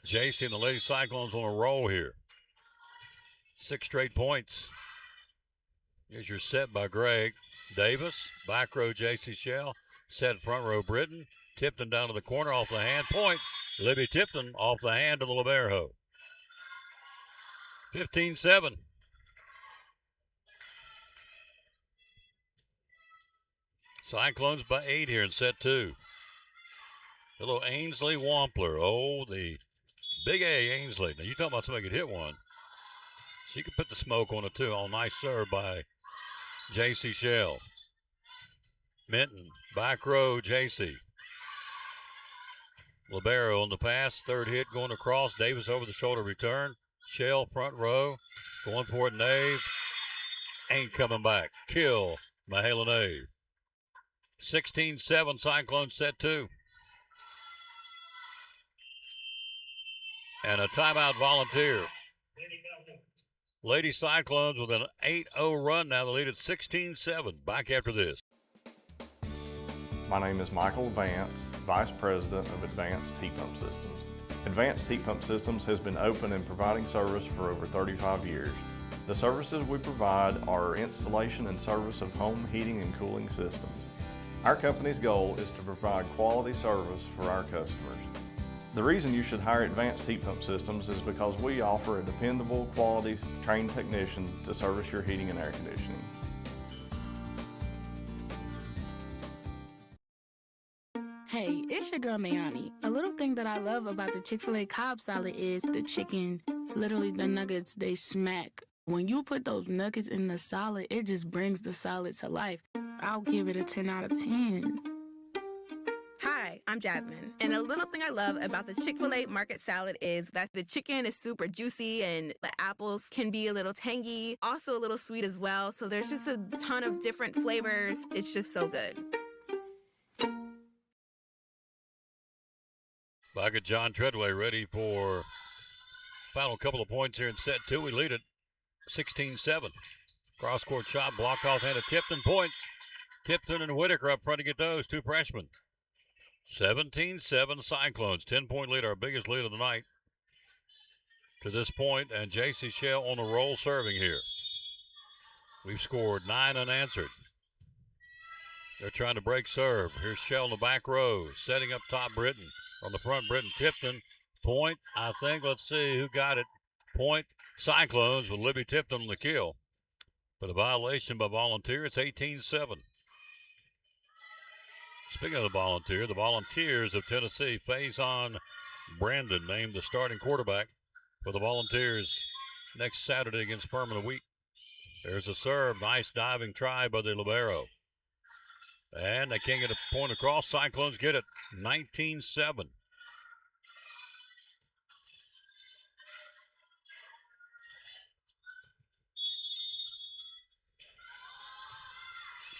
JC and the Lady Cyclones on a roll here. 6 straight points. Here's your set by Greg Davis. Back row, JC Shell. Set front row, Britton. Tipton down to the corner off the hand. Point, Libby Tipton off the hand to the libero. 15-7. Cyclones by 8 here in set 2. Little Ainsley Wampler. Oh, the big A Ainsley. Now, you talking about somebody could hit one. She could put the smoke on it, too. Oh, nice serve by J.C. Shell. Minton, back row, J.C. Libero on the pass. Third hit going across. Davis over the shoulder return. Shell front row. Going for it, Nave. Ain't coming back. Kill, Mahala Nave. 16-7, Cyclones set 2. And a timeout Volunteer. Lady Cyclones with an 8-0 run now. They lead at 16-7. Back after this. My name is Michael Vance, Vice President of Advanced Heat Pump Systems. Advanced Heat Pump Systems has been open and providing service for over 35 years. The services we provide are installation and service of home heating and cooling systems. Our company's goal is to provide quality service for our customers. The reason you should hire Advanced Heat Pump Systems is because we offer a dependable, quality, trained technician to service your heating and air conditioning. Hey, it's your girl Mayani. A little thing that I love about the Chick-fil-A Cobb salad is the chicken. Literally, the nuggets, they smack. When you put those nuggets in the salad, it just brings the salad to life. I'll give it a 10 out of 10. Hi, I'm Jasmine. And a little thing I love about the Chick-fil-A market salad is that the chicken is super juicy and the apples can be a little tangy, also a little sweet as well. So there's just a ton of different flavors. It's just so good. Back at John Treadway, ready for final couple of points here in set 2. We lead it 16-7. Cross-court shot, blocked off hand of Tipton. Points. Tipton and Whitaker up front to get those, 2 freshmen. 17-7 Cyclones, 10-point lead, our biggest lead of the night to this point, and J.C. Shell on the roll serving here. We've scored 9 unanswered. They're trying to break serve. Here's Shell in the back row, setting up top Britton. On the front, Britton. Tipton, point, I think. Let's see who got it. Point, Cyclones with Libby Tipton on the kill. But a violation by Volunteer, it's 18-7. Speaking of the Volunteers of Tennessee, Faison Brandon named the starting quarterback for the Volunteers next Saturday against Furman a week. There's a serve. Nice diving try by the libero. And they can't get a point across. Cyclones get it. 19-7.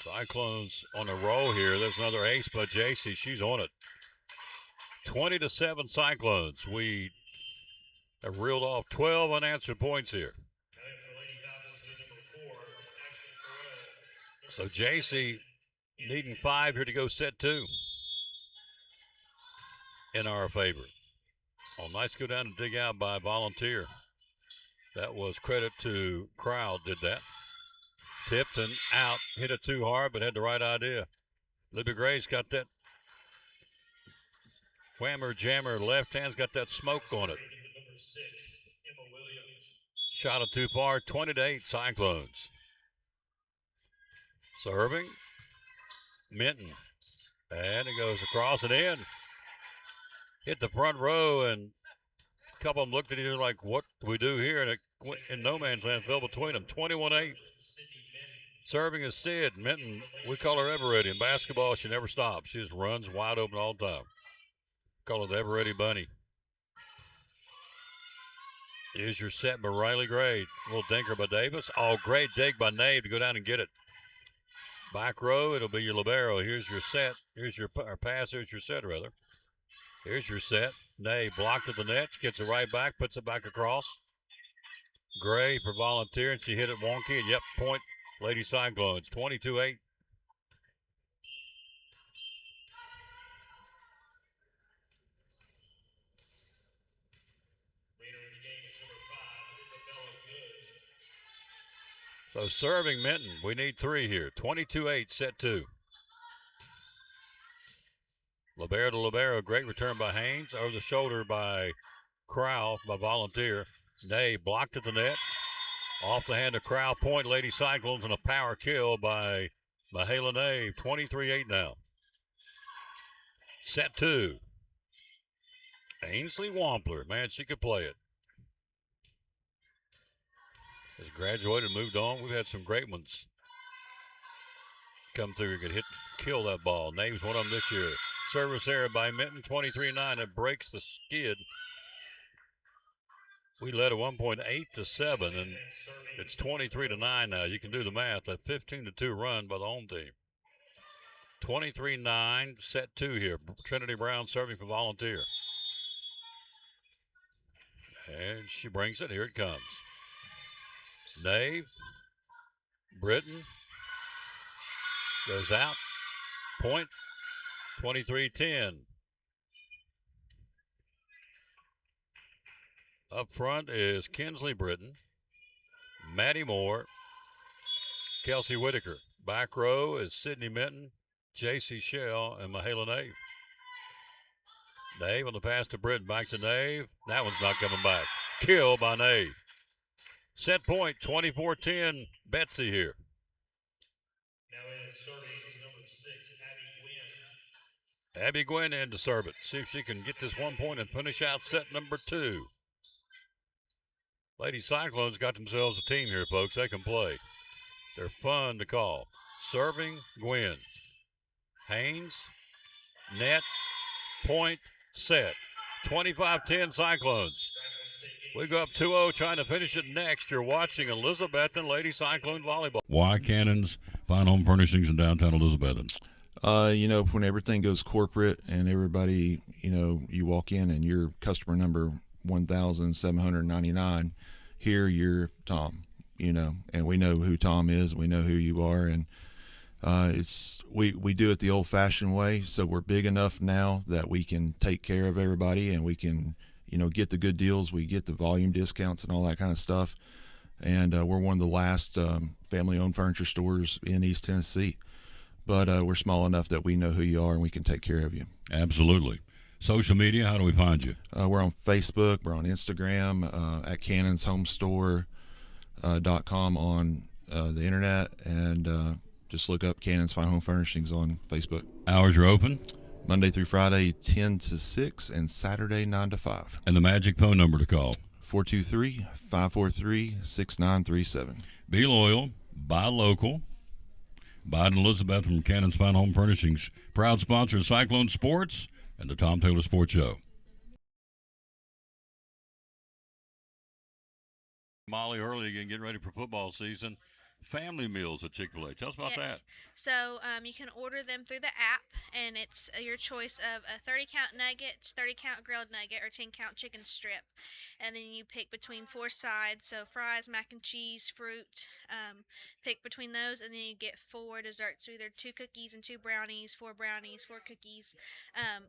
Cyclones on a roll here. There's another ace by JC. She's on it. 20-7 Cyclones. We have reeled off 12 unanswered points here. So JC needing 5 here to go set 2 in our favor. Oh, nice go down and dig out by Volunteer. That was credit to Crowd did that. Tipton out, hit it too hard, but had the right idea. Libby Gray's got that whammer jammer left hand's got that smoke on it. Shot it too far, 20-8 Cyclones. Serving, Minton, and it goes across and in. Hit the front row, and a couple of them looked at each other like, what do we do here? And it went in no man's land, fell between them, 21-8. Serving is Sid. Minton, we call her Eveready. In basketball, she never stops. She just runs wide open all the time. Call her the Eveready Bunny. Here's your set by Riley Gray. A little dinker by Davis. Oh, great dig by Nave to go down and get it. Back row, it'll be your libero. Here's your set. Here's your pass. Here's your set, rather. Here's your set. Nave blocked at the net. Gets it right back. Puts it back across. Gray for Volunteer, and she hit it wonky. And yep, point Lady Cyclones. 22-8. So serving Minton, we need 3 here. 22-8, set 2. Libero to libero, great return by Haynes. Over the shoulder by Crowell, by Volunteer. Nave blocked at the net. Off the hand of Crowell, point Lady Cyclones, and a power kill by Mahala Nave. 23-8 now. Set 2. Ainsley Wampler, man, she could play it. Has graduated, moved on. We've had some great ones come through. Could kill that ball. Names one of them this year. Service error by Minton, 23-9. It breaks the skid. We led at 1.8-7, and it's 23-9 now. You can do the math. A 15-2 run by the home team. 23-9, set 2 here. Trinity Brown serving for Volunteer. And she brings it. Here it comes. Nave, Britton, goes out, point, 23-10. Up front is Kinsley Britton, Maddie Moore, Kelsey Whitaker. Back row is Sydney Minton, J.C. Shell, and Mahala Nave. Nave on the pass to Britton, back to Nave. That one's not coming back. Kill by Nave. Set point, 24-10, Betsy here. Now in serving is number 6, Abby Gwynn. Abby Gwynn in to serve it. See if she can get this 1 point and finish out set number 2. Lady Cyclones got themselves a team here, folks. They can play. They're fun to call. Serving, Gwynn. Haynes, net, point, set. 25-10 Cyclones. We go up 2-0 trying to finish it next. You're watching Elizabethton Lady Cyclone Volleyball. Why Cannon's Fine Home Furnishings in downtown Elizabethton? When everything goes corporate and everybody, you walk in and you're customer number 1,799, here you're Tom, and we know who Tom is. We know who you are. And we do it the old fashioned way. So we're big enough now that we can take care of everybody and we can, get the good deals. We get the volume discounts and all that kind of stuff. And we're one of the last family-owned furniture stores in East Tennessee. But we're small enough that we know who you are and we can take care of you. Absolutely. Social media, how do we find you? We're on Facebook. We're on Instagram, at cannonshomestore.com on the internet. And just look up Cannon's Fine Home Furnishings on Facebook. Hours are open? Monday through Friday, 10 to 6, and Saturday, 9 to 5. And the magic phone number to call? 423-543-6937. Be loyal, buy local. Biden Elizabeth from Cannon's Fine Home Furnishings, proud sponsor of Cyclone Sports and the Tom Taylor Sports Show. Molly Hurley again, getting ready for football season. Family meals at Chick-fil-A. Tell us about that. So you can order them through the app, and it's your choice of a 30-count nugget, 30-count grilled nugget, or 10-count chicken strip. And then you pick between 4 sides, so fries, mac and cheese, fruit. Pick between those, and then you get 4 desserts, so either 2 cookies and 2 brownies, 4 brownies, 4 cookies.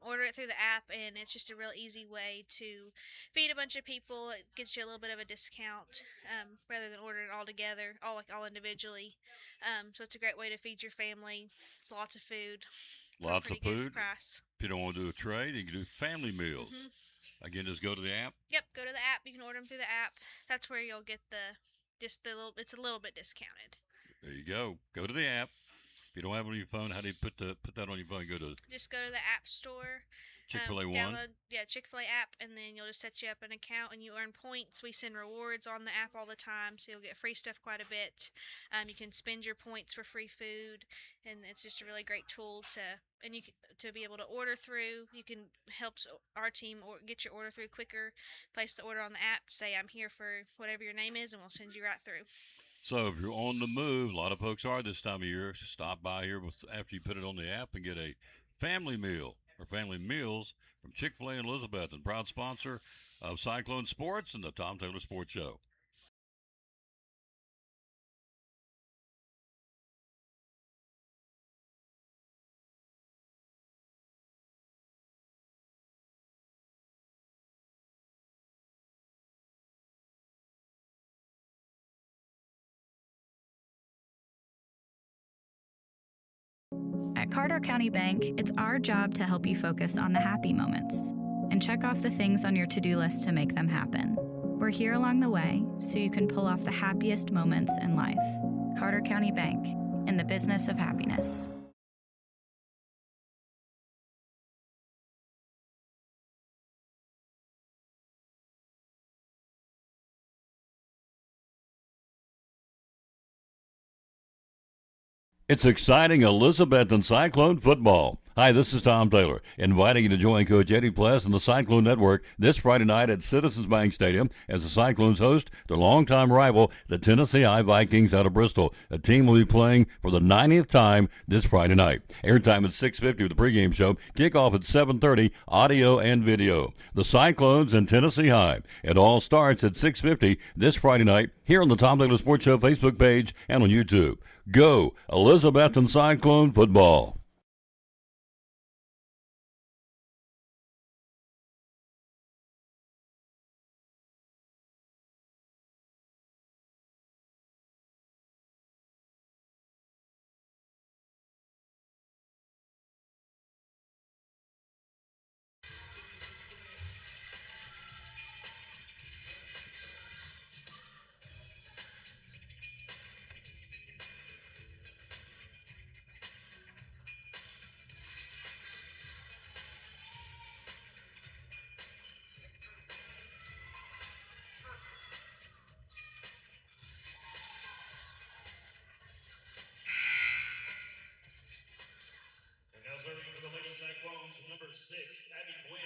Order it through the app, and it's just a real easy way to feed a bunch of people. It gets you a little bit of a discount rather than ordering it all together, all individually. So it's a great way to feed your family. It's lots of food. Lots of food. Price. If you don't want to do a tray, then you can do family meals. Mm-hmm. Again, just go to the app. Yep, go to the app. You can order them through the app. That's where you'll get it's a little bit discounted. There you go. Go to the app. If you don't have it on your phone, how do you put that on your phone? Just go to the app store. Chick-fil-A One. Download, Chick-fil-A app, and then you'll just set you up an account and you earn points. We send rewards on the app all the time, so you'll get free stuff quite a bit. You can spend your points for free food, and it's just a really great tool to be able to order through. You can help our team get your order through quicker. Place the order on the app, say I'm here for whatever your name is, and we'll send you right through. So if you're on the move, a lot of folks are this time of year, stop by here after you put it on the app and get a family meal or family meals from Chick-fil-A and Elizabeth, and proud sponsor of Cyclone Sports and the Tom Taylor Sports Show. At Carter County Bank, it's our job to help you focus on the happy moments and check off the things on your to-do list to make them happen. We're here along the way so you can pull off the happiest moments in life. Carter County Bank, in the business of happiness. It's exciting Elizabethton Cyclone football. Hi, this is Tom Taylor, inviting you to join Coach Eddie Pless and the Cyclone Network this Friday night at Citizens Bank Stadium as the Cyclones host their longtime rival, the Tennessee Vikings out of Bristol. The team will be playing for the 90th time this Friday night. Airtime at 6:50 with the pregame show. Kickoff at 7:30, audio and video. The Cyclones and Tennessee High. It all starts at 6:50 this Friday night here on the Tom Taylor Sports Show Facebook page and on YouTube. Go Elizabethton Cyclone football. Now serving for the Lady Cyclones, number 6, Abby Quinn.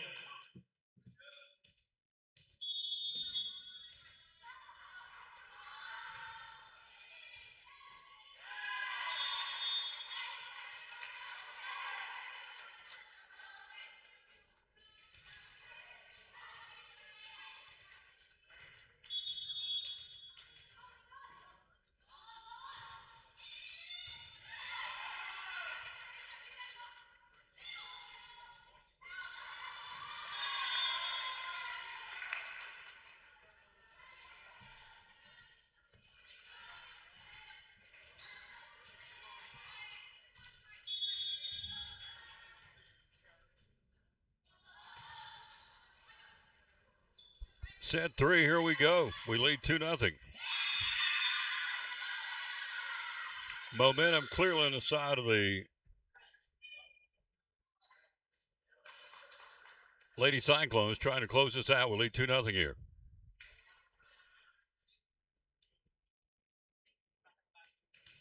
Set 3, here we go. We lead 2-0. Momentum clearly on the side of the Lady Cyclones, trying to close this out. We lead 2-0 here.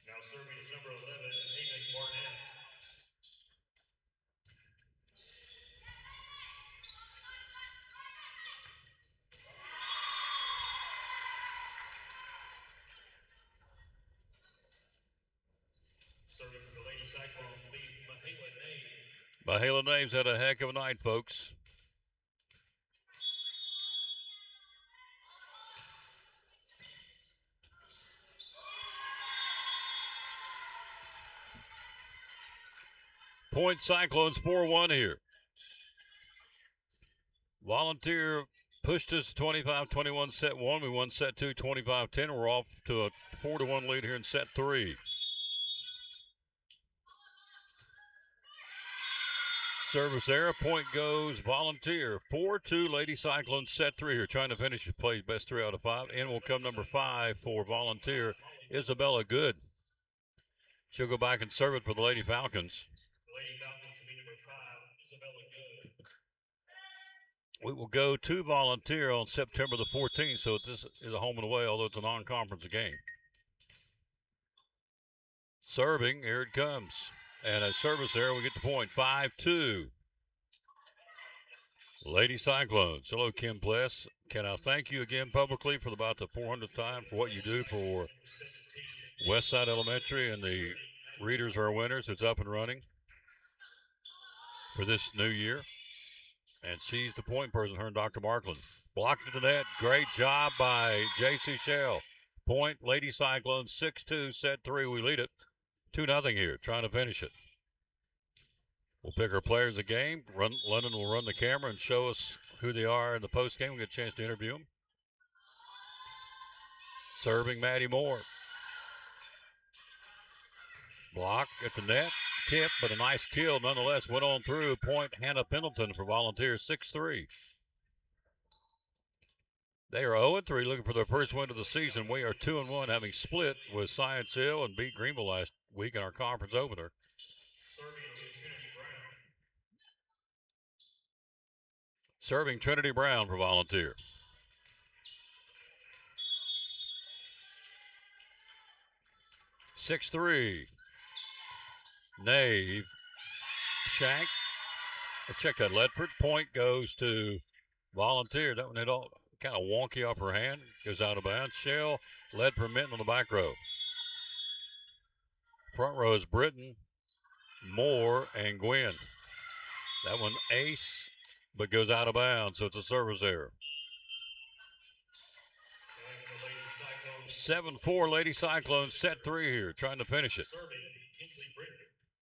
Now serving is number 11, Hayden Barnett. Serving for the Lady Cyclones will be Mahala Nave. Mahala Nave's had a heck of a night, folks. Point Cyclones 4-1 here. Volunteer pushed us 25-21 set 1. We won set 2 25-10. We're off to a 4-1 lead here in set 3. Service error. Point goes Volunteer. 4-2 Lady Cyclones set 3 here. Trying to finish the play best 3 out of 5. In will come number 5 for Volunteer, Isabella Good. She'll go back and serve it for the Lady Falcons. The Lady Falcons will be number 5, Isabella Good. we will go to Volunteer on September the 14th, so this is a home and away, although it's a non-conference game. Serving, here it comes. And a service error, we get the point. 5-2. Lady Cyclones. Hello, Kim Pless. Can I thank you again publicly for about the 400th time for what you do for Westside Elementary, and the readers are winners. It's up and running for this new year. And she's the point person, her and Dr. Markland. Blocked to the net. Great job by J.C. Shell. Point, Lady Cyclones, 6-2, set 3. We lead it 2-0 here, trying to finish it. We'll pick our players of the game. London will run the camera and show us who they are in the post game. We'll get a chance to interview them. Serving Maddie Moore. Block at the net. Tip, but a nice kill nonetheless. Went on through. Point, Hannah Pendleton for Volunteers, 6-3. They are 0-3, looking for their first win of the season. We are 2-1, having split with Science Hill and beat Greenville last week in our conference opener. Serving Trinity Brown for Volunteer. (6-3). Nave. Shank. Check that. Ledford. Point goes to Volunteer. That one hit all kind of wonky off her hand. Goes out of bounds. Shell. Ledford Minton on the back row. Front row is Britton, Moore, and Gwynn. That one ace, but goes out of bounds, so it's a service error. 7-4 Lady Cyclones, set 3 here, trying to finish it.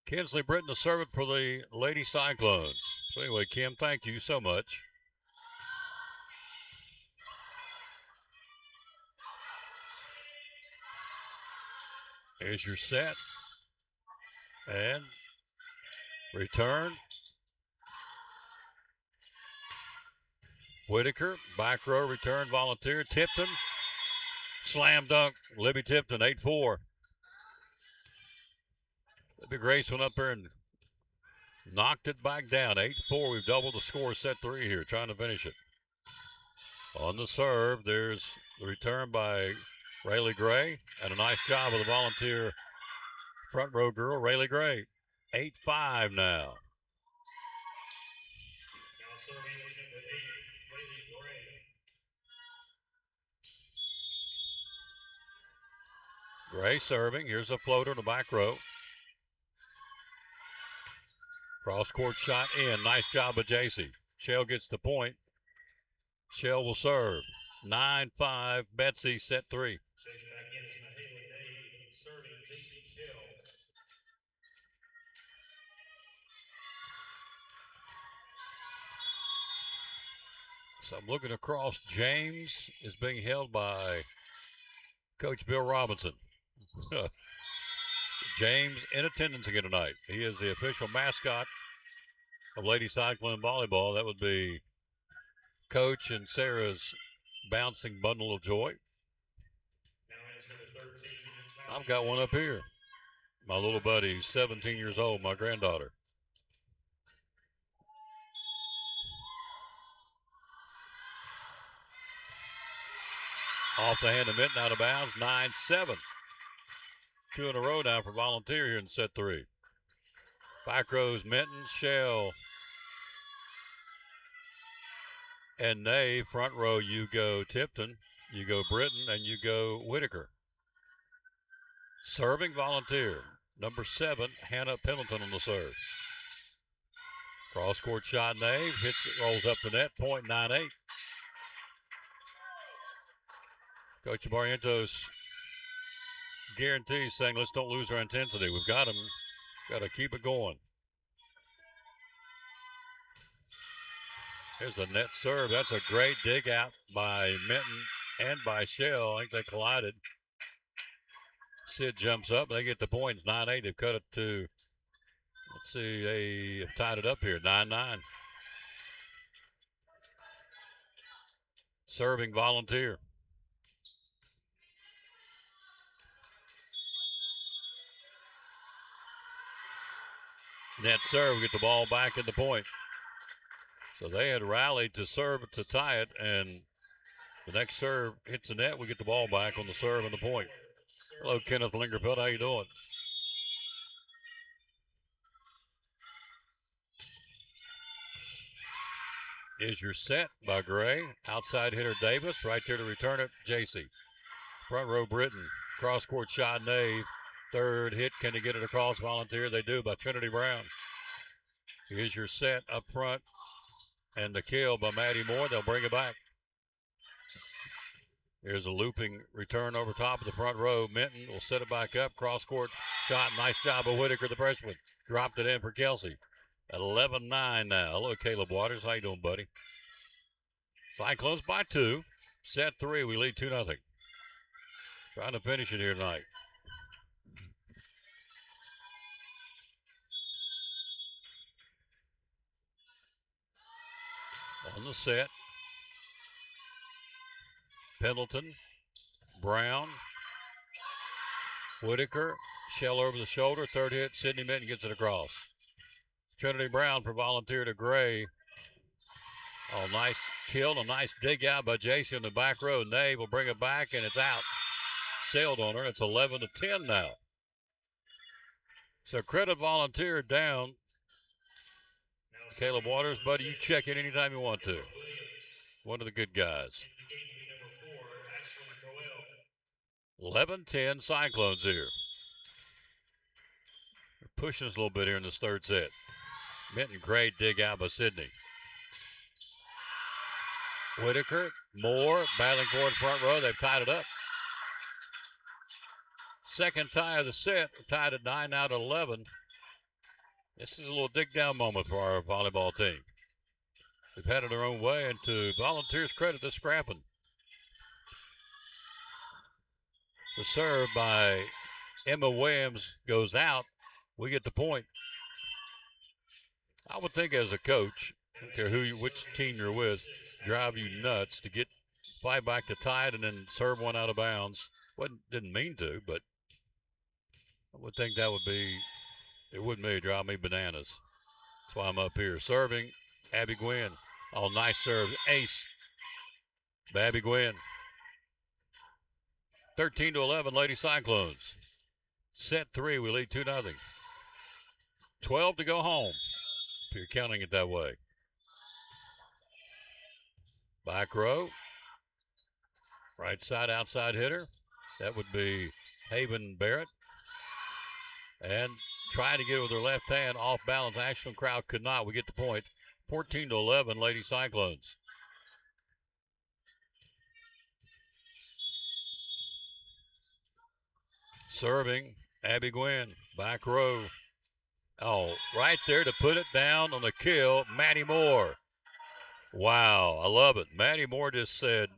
Kinsley Britton to serve it for the Lady Cyclones. So anyway, Kim, thank you so much. Here's your set. And return. Whitaker, back row return, Volunteer. Tipton, slam dunk, Libby Tipton, 8-4. The big race went up there and knocked it back down, 8-4. We've doubled the score, set 3 here, trying to finish it. On the serve, there's the return by Rayleigh Gray, and a nice job of the Volunteer front row girl, Rayleigh Gray. 8-5 now. Gray serving. Here's a floater in the back row. Cross court shot in. Nice job of JC. Shell gets the point. Shell will serve. 9-5. Betsy, set 3. So I'm looking across. James is being held by Coach Bill Robinson. James in attendance again tonight. He is the official mascot of Lady Cyclone Volleyball. That would be Coach and Sarah's bouncing bundle of joy. I've got one up here. My little buddy, 17 years old, my granddaughter. Off the hand of Minton, out of bounds, 9-7. 2 in a row now for Volunteer here in set 3. Back rows, Minton, Shell, and Nave. Front row, you go Tipton, you go Britton, and you go Whitaker. Serving Volunteer, number 7, Hannah Pendleton on the serve. Cross court shot, Nave, hits it, rolls up the net, point 9-8. Coach Barrientos guarantees saying, let's don't lose our intensity. We've got them. Got to keep it going. Here's a net serve. That's a great dig out by Minton and by Shell. I think they collided. Sid jumps up. They get the points. 9-8. They've cut it to, let's see, they have tied it up here. 9-9. Serving Volunteer. Net serve, get the ball back in the point. So they had rallied to serve to tie it, and the next serve hits the net. We get the ball back on the serve and the point. Hello, Kenneth Lingerfeld. How you doing? Is your set by Gray. Outside hitter Davis. Right there to return it, JC. Front row Britton. Cross court shot, Nave. Third hit. Can they get it across? Volunteer. They do by Trinity Brown. Here's your set up front. And the kill by Maddie Moore. They'll bring it back. Here's a looping return over top of the front row. Minton will set it back up. Cross court shot. Nice job of Whitaker, the freshman. Dropped it in for Kelsey. At 11-9 now. Hello, Caleb Waters. How you doing, buddy? Cyclones by 2. Set 3. We lead 2-0. Trying to finish it here tonight. On the set. Pendleton. Brown. Whitaker. Shell over the shoulder. Third hit. Sidney Minton gets it across. Trinity Brown for Volunteer to Gray. Oh, nice kill. A nice dig out by Jason in the back row. Nave will bring it back, and it's out. Sailed on her. It's 11-10 now. So credit Volunteer down. Caleb Waters, buddy, you check in anytime you want to. One of the good guys. 11-10 Cyclones here. They're pushing us a little bit here in this third set. Minton, great dig out by Sidney. Whitaker, Moore, battling for it front row. They've tied it up. Second tie of the set, tied at 9 out of 11. This is a little dig down moment for our volleyball team. They've had it their own way, and to Volunteers' credit, they're scrapping. So serve by Emma Williams goes out. We get the point. I would think as a coach, I don't care which team you're with, drive you nuts to fly back to tie it and then serve one out of bounds. Didn't mean to, but I would think that would be, it wouldn't really drive me bananas. That's why I'm up here. Serving, Abby Gwynn. Oh, nice serve. Ace by Abby Gwynn. 13-11, Lady Cyclones. Set 3, we lead 2-0. 12 to go home, if you're counting it that way. Back row. Right side outside hitter. That would be Haven Barrett. And trying to get it with her left hand off balance. Ashland Crowd could not. We get the point. 14-11, Lady Cyclones. Serving, Abby Gwynn, back row. Oh, right there to put it down on the kill, Maddie Moore. Wow, I love it. Maddie Moore just said,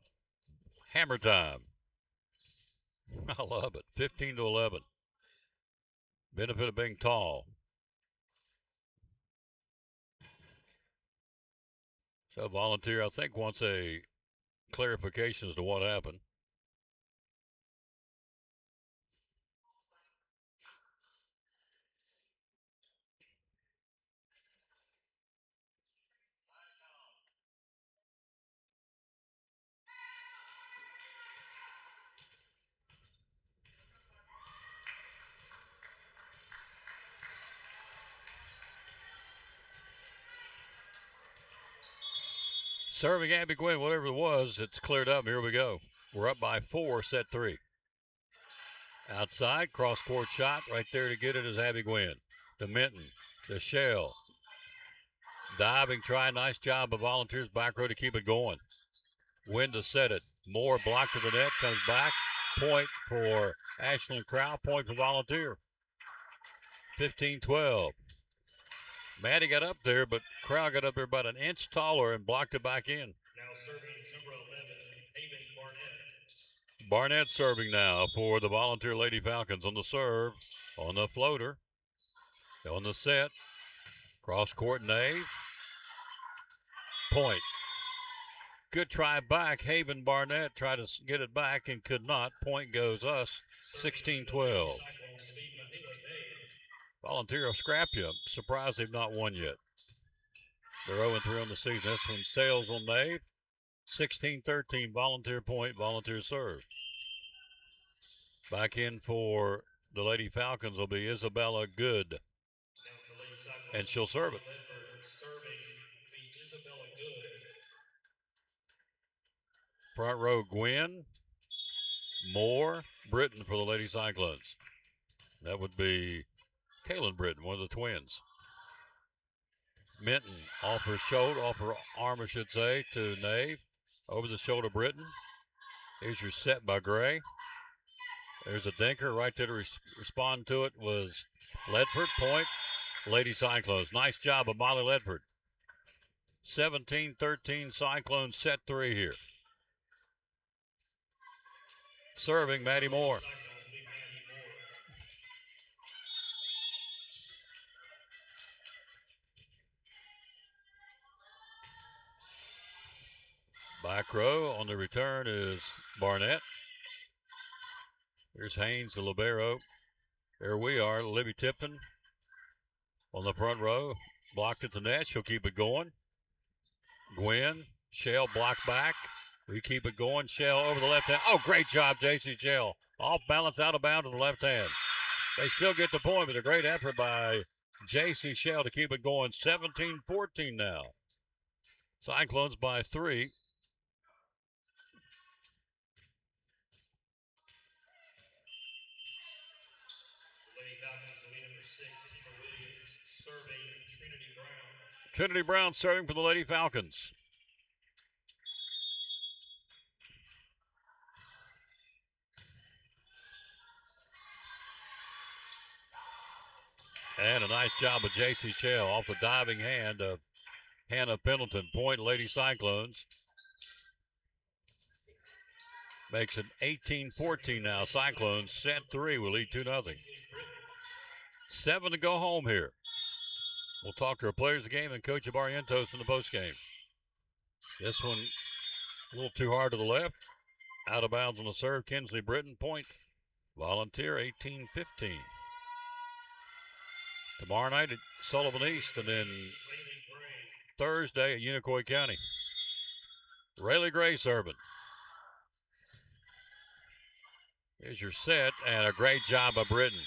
hammer time. I love it. 15-11. Benefit of being tall. So Volunteer, I think, wants a clarification as to what happened. Serving Abby Gwynn, whatever it was, it's cleared up. Here we go. We're up by 4, set 3. Outside, cross-court shot. Right there to get it is Abby Gwynn. To Minton. To Shell. Diving try. Nice job of Volunteers back row to keep it going. Win to set it. Moore blocked to the net. Comes back. Point for Ashland Crowd. Point for Volunteer. 15-12. Maddie got up there, but Crowd got up there about an inch taller and blocked it back in. Now serving number 11, Haven Barnett. Barnett serving now for the Volunteer Lady Falcons on the serve, on the floater, on the set. Cross court Nave. Point. Good try back. Haven Barnett tried to get it back and could not. Point goes us. 16-12. Volunteer will scrap you. I'm surprised they've not won yet. They're 0-3 on the season. This one sails on Nave. 16-13, Volunteer point, Volunteer serve. Back in for the Lady Falcons will be Isabella Good. And she'll serve it. Front row, Gwen, Moore, Britton for the Lady Cyclones. That would be Kaylin Britton, one of the twins. Minton off her shoulder, off her arm, I should say, to Nave. Over the shoulder, Britton. Here's your set by Gray. There's a dinker right there to respond to it was Ledford. Point, Lady Cyclones. Nice job of Molly Ledford. 17-13 Cyclones, set 3 here. Serving, Maddie Moore. Back row on the return is Barnett. Here's Haynes, the libero. There we are, Libby Tipton on the front row. Blocked at the net, she'll keep it going. Gwen, Shell blocked back. We keep it going. Shell over the left hand. Oh, great job, J.C. Shell. Off balance, out of bounds to the left hand. They still get the point, but a great effort by J.C. Shell to keep it going. 17-14 now. Cyclones by 3. Trinity Brown serving for the Lady Falcons. And a nice job of J.C. Shell off the diving hand of Hannah Pendleton. Point, Lady Cyclones. Makes it 18-14 now. Cyclones set 3 will lead 2-0. 7 to go home here. We'll talk to our players of the game and Coach Barrientos in the postgame. This one a little too hard to the left. Out of bounds on the serve. Kinsley Britton. Point, Volunteer, 18-15. Tomorrow night at Sullivan East, and then Thursday at Unicoi County. Rayleigh Gray serving. Here's your set, and a great job by Britton.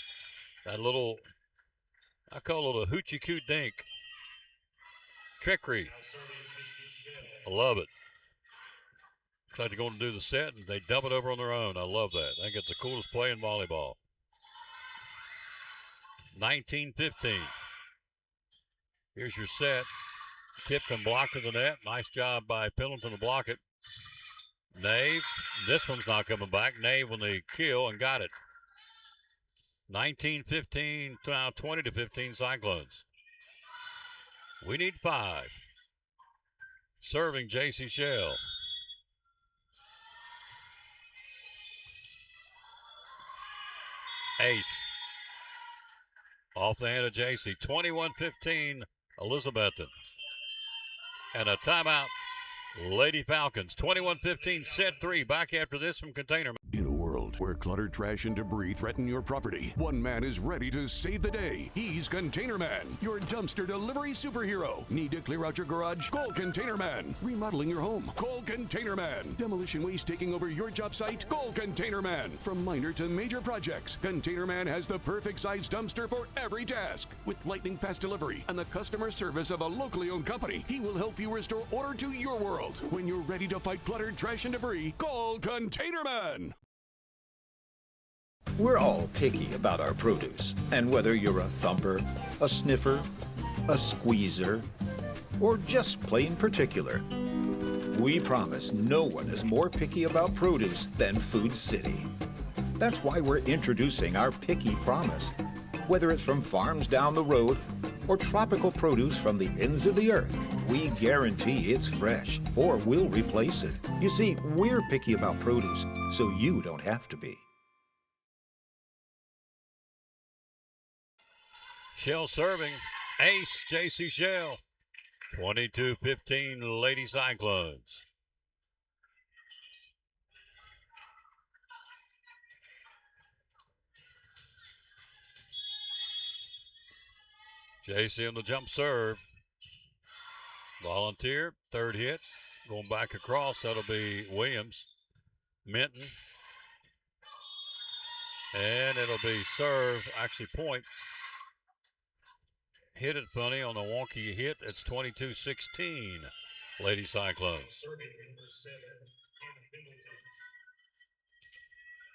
That little, I call it a hoochie coo dink. Trickery. I love it. Looks like they're going to do the set, and they dump it over on their own. I love that. I think it's the coolest play in volleyball. 19-15. Here's your set. Tipped and blocked to the net. Nice job by Pendleton to block it. Nave. This one's not coming back. Nave on the kill and got it. 19-15, now 20-15 Cyclones. We need 5. Serving J.C. Shell. Ace. Off the hand of J.C. 21-15 Elizabethton. And a timeout. Lady Falcons. 21-15 set 3. Back after this from Container. In a world where cluttered trash and debris threaten your property, one man is ready to save the day. He's Container Man, your dumpster delivery superhero. Need to clear out your garage? Call Container Man. Remodeling your home? Call Container Man. Demolition waste taking over your job site? Call Container Man. From minor to major projects, Container Man has the perfect size dumpster for every task. With lightning fast delivery and the customer service of a locally owned company, he will help you restore order to your world. When you're ready to fight cluttered trash and debris, call Container Man. We're all picky about our produce, and whether you're a thumper, a sniffer, a squeezer, or just plain particular, we promise no one is more picky about produce than Food City. That's why we're introducing our Picky Promise. Whether it's from farms down the road or tropical produce from the ends of the earth, we guarantee it's fresh or we'll replace it. You see, we're picky about produce, so you don't have to be. Shell serving. Ace, J.C. Shell. 22-15 Lady Cyclones. J.C. on the jump serve. Volunteer, third hit. Going back across, that'll be Williams. Minton. And it'll be serve, actually point. Hit it funny on a wonky hit. It's 22-16, Lady Cyclones. Serving number 7, Hannah Pendleton.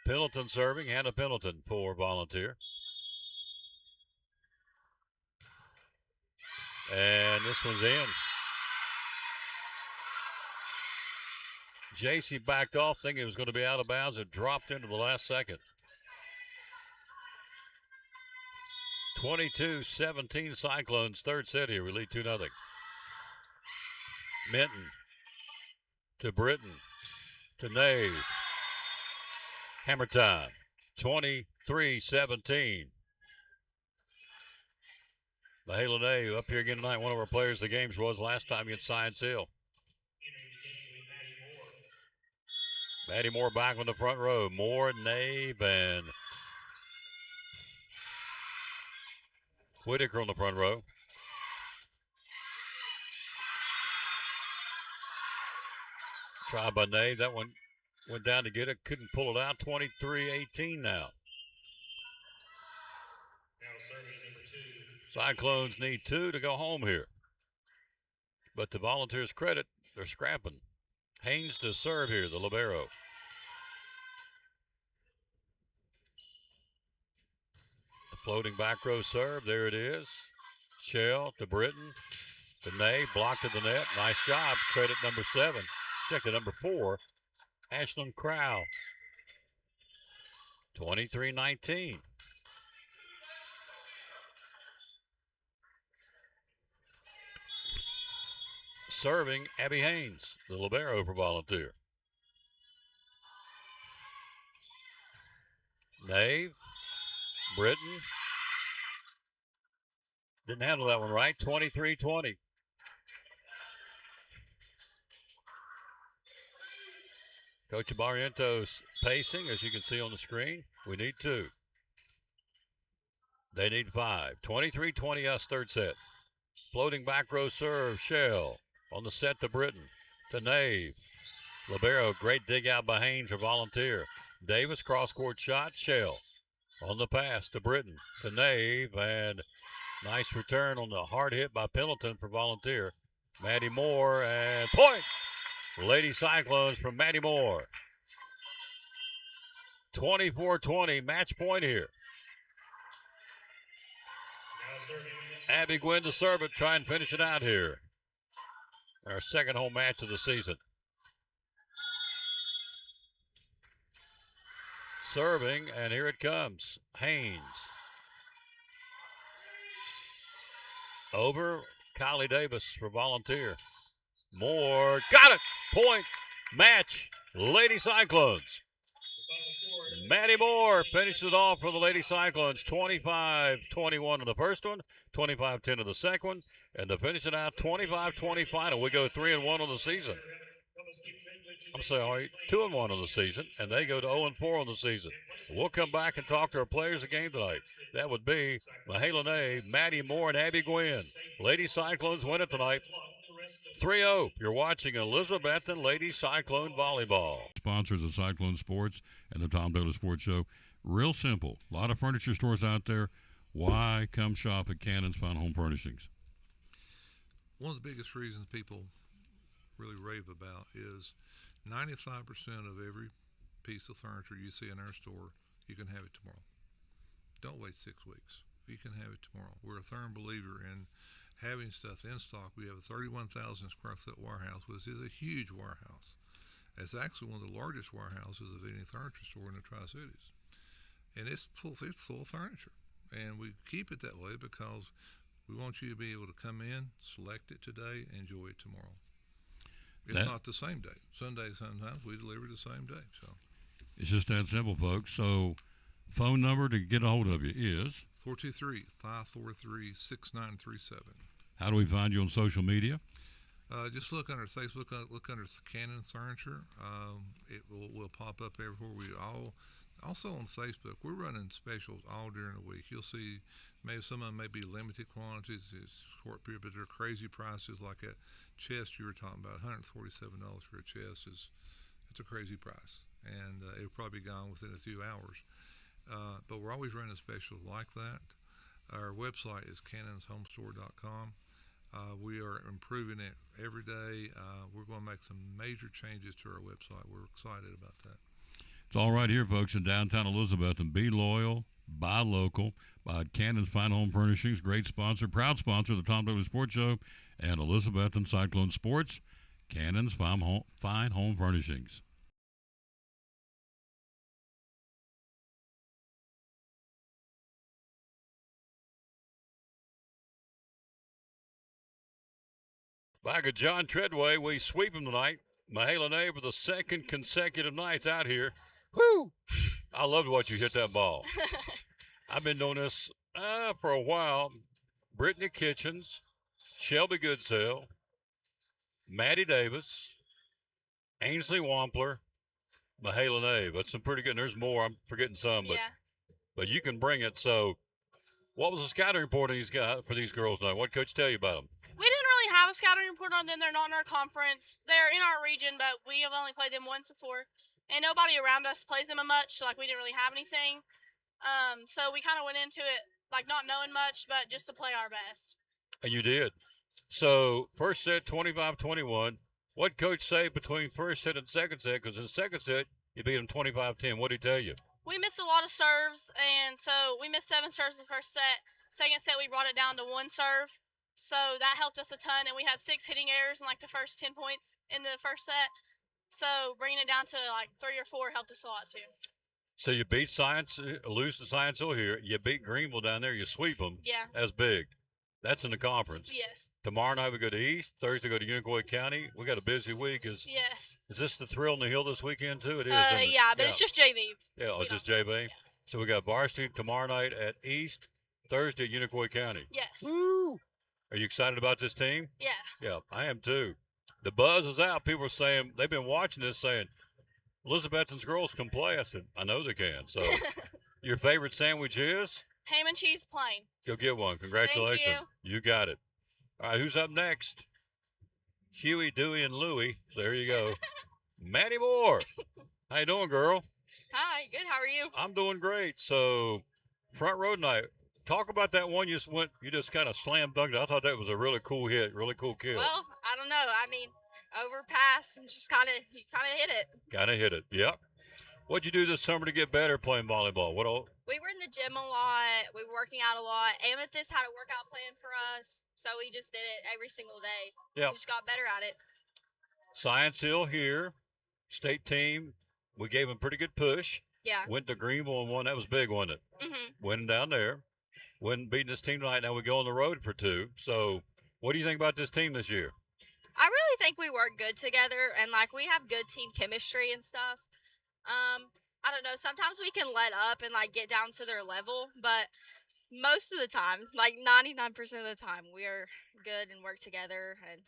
Pendleton serving, Hannah Pendleton for Volunteer. And this one's in. JC backed off thinking it was going to be out of bounds. It dropped into the last second. 22-17 Cyclones, third set here. We lead 2-0. Minton to Britton to Nave. Hammer time. 23-17. Mahela Nave up here again tonight. One of our players of the games was last time against Science Hill. Maddie Moore back on the front row. Moore, Nave, and Whitaker on the front row. Tried by Nave. That one went down to get it. Couldn't pull it out. 23-18 now. Now serving number 2. Cyclones need 2 to go home here. But to Volunteers' credit, they're scrapping. Haynes to serve here, the libero. The floating back row serve, there it is. Shell to Britton, to Ney, blocked at the net. Nice job, credit number 7. Check the number 4, Ashlyn Crow. 23-19. Serving, Abby Haynes, the libero for Volunteer. Nave, Britton. Didn't handle that one right. 23-20. Coach Barrientos pacing, as you can see on the screen. We need 2. They need 5. 23-20 us, third set. Floating back row serve, Shell. On the set to Britton, to Nave. Libero, great dig out by Haynes for Volunteer. Davis, cross-court shot, Shell. On the pass to Britton, to Nave, and nice return on the hard hit by Pendleton for Volunteer. Maddie Moore, and point! Lady Cyclones from Maddie Moore. 24-20, match point here. Now serving Abby Gwynn to serve it, try and finish it out here. Our second home match of the season. Serving, and here it comes. Haynes. Over, Kylie Davis for Volunteer. Moore, got it! Point, match, Lady Cyclones. Maddie Moore finishes it off for the Lady Cyclones. 25-21 in the first one, 25-10 in the second one, and to finish it out, 25-20 final. We go 3-1 on the season. I'm sorry, 2-1 on the season, and they go to 0-4 on the season. We'll come back and talk to our players of the game tonight. That would be Mahela Ney, Maddie Moore, and Abby Gwynn. Lady Cyclones win it tonight. 3-0. You're watching Elizabethton Lady Cyclone Volleyball. Sponsors of Cyclone Sports and the Tom Taylor Sports Show. Real simple. A lot of furniture stores out there. Why come shop at Cannon's Fine Home Furnishings? One of the biggest reasons people really rave about is 95% of every piece of furniture you see in our store, you can have it tomorrow. Don't wait 6 weeks. You can have it tomorrow. We're a firm believer in having stuff in stock. We have a 31,000 square foot warehouse, which is a huge warehouse. It's actually one of the largest warehouses of any furniture store in the Tri-Cities. And it's full of furniture. And we keep it that way because we want you to be able to come in, select it today, enjoy it tomorrow. It's not the same day. Sunday, sometimes we deliver the same day. So it's just that simple, folks. So phone number to get a hold of you is 423-543-6937. How do we find you on social media? Just look under Facebook, look under Cannon Furniture. It will pop up everywhere. We all Also on Facebook, we're running specials all during the week. You'll see maybe some of them may be limited quantities, it's short period, but they're crazy prices. Like that chest you were talking about, $147 for a chest it's a crazy price, and it'll probably be gone within a few hours. But we're always running specials like that. Our website is cannonshomestore.com. We are improving it every day. We're going to make some major changes to our website. We're excited about that. It's all right here, folks, in downtown Elizabeth. And be loyal, buy local, buy Cannon's Fine Home Furnishings, great sponsor, proud sponsor of the Tom Douglas Sports Show, and Elizabeth and Cyclone Sports, Cannon's Fine Home Furnishings. Back at John Treadway, we sweep him tonight. Mahala Nave for the second consecutive nights out here. Woo! I loved what you hit that ball. I've been doing this for a while. Brittany Kitchens, Shelby Goodsell, Maddie Davis, Ainsley Wampler, Mahala Nave. That's some pretty good. And there's more. I'm forgetting some, but you can bring it. So, what was the scouting report for these girls now? What coach tell you about them? We didn't really have a scouting report on them. They're not in our conference. They're in our region, but we have only played them once before. And nobody around us plays them much, so, like, we didn't really have anything. So we kind of went into it, like, not knowing much, but just to play our best. And you did. So, first set, 25-21. What coach say between first set and second set? Because in the second set, you beat them 25-10. What did he tell you? We missed a lot of serves, and so we missed 7 serves in the first set. Second set, we brought it down to 1 serve. So that helped us a ton, and we had 6 hitting errors in, like, the first 10 points in the first set. So bringing it down to, like, 3 or 4 helped us a lot, too. So you beat Science, lose to Science Hill here. You beat Greenville down there. You sweep them. Yeah. That's big. That's in the conference. Yes. Tomorrow night we go to East. Thursday we go to Unicoi County. We got a busy week. Yes. Is this the Thrill in the Hill this weekend, too? It is. Yeah, but it's just JV. Yeah, it's just JV. Yeah. So we got varsity tomorrow night at East, Thursday at Unicoi County. Yes. Woo! Are you excited about this team? Yeah. Yeah, I am too. The buzz is out. People are saying, they've been watching this saying, Elizabethton's girls can play. I said, I know they can. So your favorite sandwich is? Ham and cheese plain. Go get one. Congratulations. Thank you got it. All right, who's up next? Huey, Dewey, and Louie. So there you go. Maddie Moore. How you doing, girl? Hi, good. How are you? I'm doing great. So front row night. Talk about that one you just kind of slam dunked. I thought that was a really cool hit, really cool kill. Well, I don't know. I mean, overpass and just kind of hit it. Kind of hit it. Yep. What'd you do this summer to get better playing volleyball? What all? We were in the gym a lot. We were working out a lot. Amethyst had a workout plan for us, so we just did it every single day. Yeah. We just got better at it. Science Hill here, state team. We gave them a pretty good push. Yeah. Went to Greenville and won. That was big, wasn't it? Mm-hmm. Winning down there. Winning, beating this team tonight. Now we go on the road for 2. So what do you think about this team this year? I really think we work good together, and, like, we have good team chemistry and stuff. I don't know. Sometimes we can let up and, like, get down to their level, but most of the time, like 99% of the time, we are good and work together and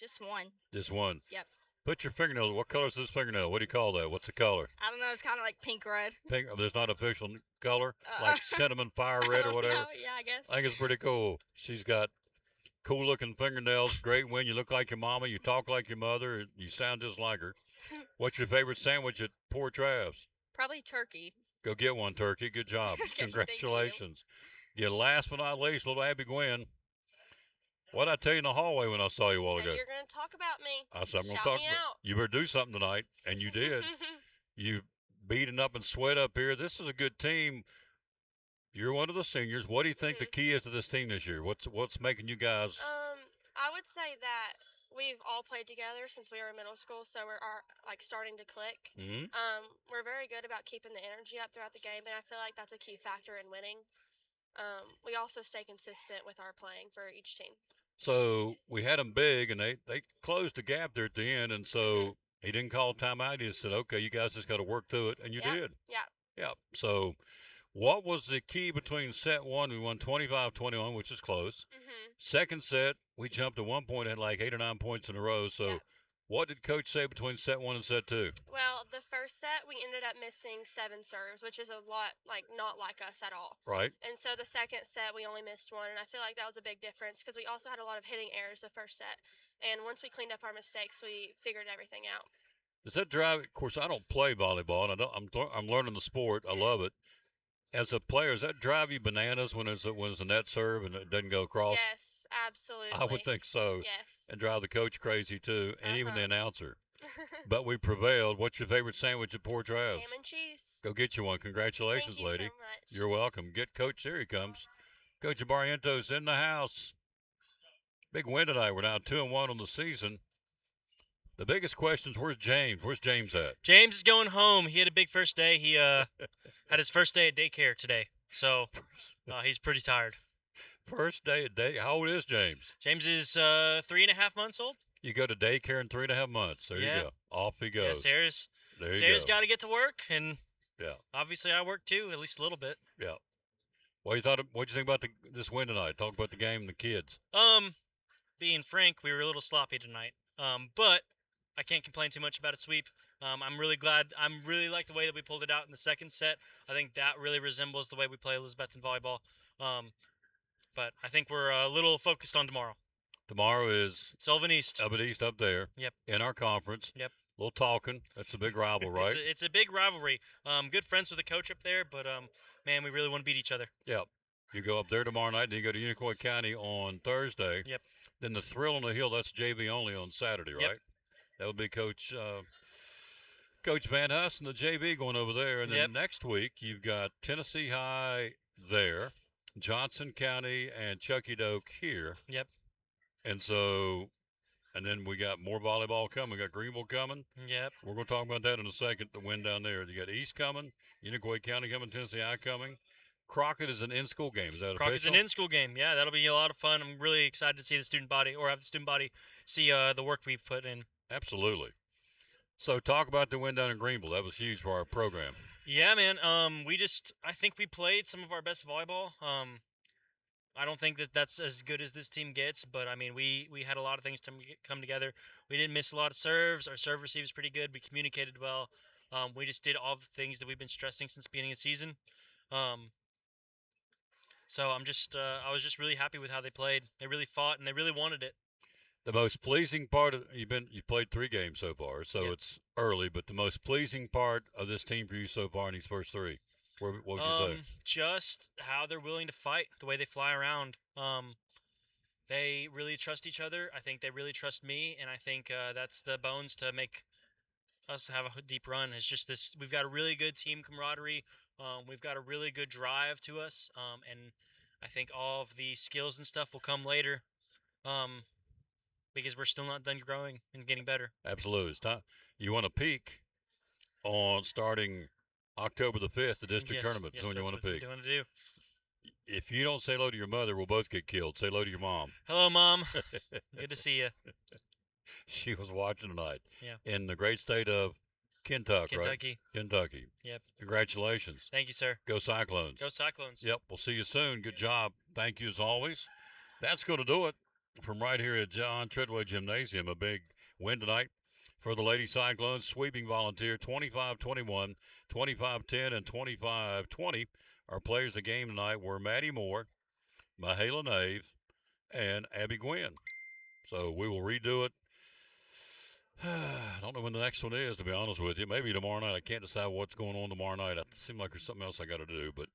just won. Just one. Yep. Put your fingernails. What color is this fingernail? What do you call that? What's the color? I don't know. It's kind of like pink red. Pink. There's not official color, like cinnamon fire red or whatever. Yeah, I guess. I think it's pretty cool. She's got cool looking fingernails. Great win. You look like your mama. You talk like your mother. You sound just like her. What's your favorite sandwich at Poor Trav's? Probably turkey. Go get one, Turkey. Good job. Congratulations. Yeah, last but not least, little Abby Gwynn. What did I tell you in the hallway when I saw you a while ago? You're going to talk about me. I said, I'm going to Shout talk me about out. you. Better do something tonight, and you did. You beating up and sweat up here. This is a good team. You're one of the seniors. What do you think the key is to this team this year? What's making you guys? I would say that we've all played together since we were in middle school, so we're like starting to click. Mhm. We're very good about keeping the energy up throughout the game, and I feel like that's a key factor in winning. We also stay consistent with our playing for each team. So we had them big, and they closed the gap there at the end, and so he didn't call timeout. He just said, okay, you guys just got to work through it, and you did. Yeah. Yeah. So what was the key between set one? We won 25-21, which is close. Second set, we jumped to 1 point, had like 8 or 9 points in a row. So What did Coach say between set 1 and set 2? Well, the first set we ended up missing 7 serves, which is a lot not like us at all. Right. And so the second set we only missed 1, and I feel like that was a big difference because we also had a lot of hitting errors the first set. And once we cleaned up our mistakes, we figured everything out. Does that drive? Of course, I don't play volleyball, and I'm learning the sport. I love it. As a player, does that drive you bananas when it's a net serve and it doesn't go across? Yes, absolutely. I would think so. Yes. And drive the coach crazy too, and even the announcer. But we prevailed. What's your favorite sandwich at Port Travis? Ham and cheese. Go get you one. Congratulations, Thank you lady. so much. You're welcome. Get Coach. Here he comes. Coach Barrientos in the house. Big win tonight. We're now 2-1 on the season. The biggest question is, where's James? Where's James at? James is going home. He had a big first day. He had his first day at daycare today, so he's pretty tired. First day at day. How old is James? James is 3.5 months old. You go to daycare in 3.5 months. There Yeah. you go. Off he goes. Sarah's got to get to work, and obviously I work too, at least a little bit. Yeah. What'd you think about this win tonight? Talk about the game and the kids. Being frank, we were a little sloppy tonight. But I can't complain too much about a sweep. I'm really glad. I'm really like the way that we pulled it out in the second set. I think that really resembles the way we play Elizabethton volleyball. But I think we're a little focused on tomorrow. Tomorrow is Sylvan East. Up there. Yep. In our conference. Yep. A little talking. That's a big rival, right? It's a big rivalry. Good friends with the coach up there, but man, we really want to beat each other. Yep. You go up there tomorrow night, then you go to Unicoi County on Thursday. Yep. Then the Thrill on the Hill, that's JV only on Saturday, right? Yep. That would be Coach Van Huss and the JV going over there. And then next week, you've got Tennessee High there, Johnson County and Chucky Doak here. Yep. And then we got more volleyball coming. We got Greenville coming. Yep. We're going to talk about that in a second, the win down there. You got East coming, Unicoi County coming, Tennessee High coming. Crockett is an in-school game. Is that Crockett's official? an in-school game. Yeah, that'll be a lot of fun. I'm really excited to see the student body, or have the student body see the work we've put in. Absolutely. So talk about the win down in Greenville. That was huge for our program. Yeah, man. I think we played some of our best volleyball. I don't think that's as good as this team gets, but I mean, we had a lot of things to come together. We didn't miss a lot of serves. Our serve receive is pretty good. We communicated well. We just did all the things that we've been stressing since the beginning of the season. So I was just really happy with how they played. They really fought and they really wanted it. The most pleasing part of you played 3 games so far, so it's early. But the most pleasing part of this team for you so far in these first 3, what would you say? Just how they're willing to fight, the way they fly around. They really trust each other. I think they really trust me, and I think that's the bones to make us have a deep run. It's just this: we've got a really good team camaraderie. We've got a really good drive to us, and I think all of the skills and stuff will come later. Because we're still not done growing and getting better. Absolutely. It's time. You want to peak on starting October the 5th, the district tournament. Yes, So when you want to peak. What want to do. If you don't say hello to your mother, we'll both get killed. Say hello to your mom. Hello, Mom. Good to see you. She was watching tonight. Yeah. In the great state of Kentucky, right? Kentucky. Kentucky. Yep. Congratulations. Thank you, sir. Go Cyclones. Go Cyclones. Yep. We'll see you soon. Good job. Thank you as always. That's going to do it from right here at John Treadway Gymnasium. A big win tonight for the Lady Cyclones, sweeping Volunteer 25-21, 25-10, and 25-20. Our players of the game tonight were Maddie Moore, Mahala Nave, and Abby Gwynn. So we will redo it. I don't know when the next one is, to be honest with you. Maybe tomorrow night. I can't decide what's going on tomorrow night. It seems like there's something else I got to do, but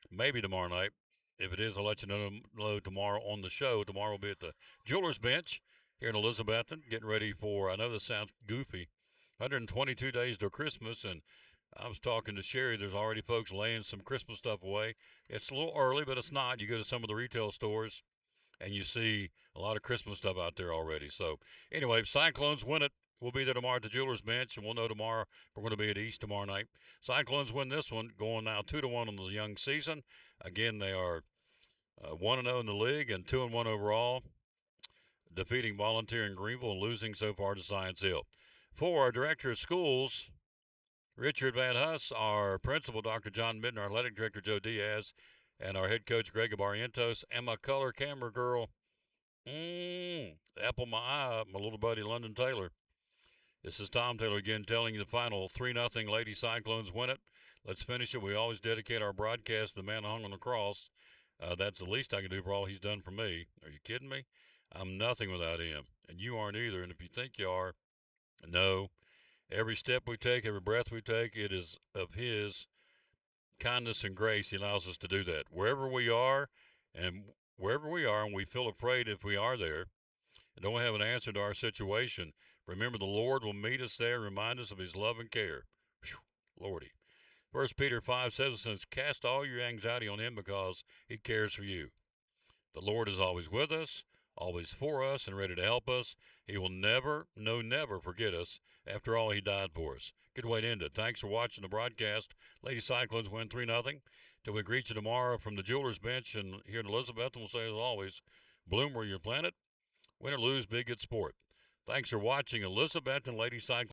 maybe tomorrow night. If it is, I'll let you know tomorrow on the show. Tomorrow will be at the Jewelers Bench here in Elizabethton, getting ready for, I know this sounds goofy, 122 days till Christmas, and I was talking to Sherry. There's already folks laying some Christmas stuff away. It's a little early, but it's not. You go to some of the retail stores, and you see a lot of Christmas stuff out there already. So, anyway, Cyclones win it. We'll be there tomorrow at the Jewelers Bench, and we'll know tomorrow if we're going to be at East tomorrow night. Cyclones win this one, going now 2-1 on the young season. Again, they are 1-0 in the league and 2-1 overall, defeating Volunteer in Greenville and losing so far to Science Hill. For our director of schools, Richard Van Huss, our principal, Dr. John Midden, our athletic director, Joe Diaz, and our head coach, Greg Barrientos, and my color camera girl, apple my eye, my little buddy, London Taylor. This is Tom Taylor again telling you the final 3-0 Lady Cyclones win it. Let's finish it. We always dedicate our broadcast to the man hung on the cross. That's the least I can do for all he's done for me. Are you kidding me? I'm nothing without him, and you aren't either. And if you think you are, no. Every step we take, every breath we take, it is of his kindness and grace. He allows us to do that. Wherever we are, and we feel afraid if we are there, and don't have an answer to our situation, remember the Lord will meet us there and remind us of his love and care. Whew, Lordy. 1 Peter 5 says, cast all your anxiety on him because he cares for you. The Lord is always with us, always for us, and ready to help us. He will never forget us. After all, he died for us. Good way to end it. Thanks for watching the broadcast. Lady Cyclones win 3-0. Till we greet you tomorrow from the Jewelers Bench and here in Elizabeth, and we'll say as always, bloom where you're planted. Win or lose, be a good sport. Thanks for watching Elizabeth and Lady Cyclones.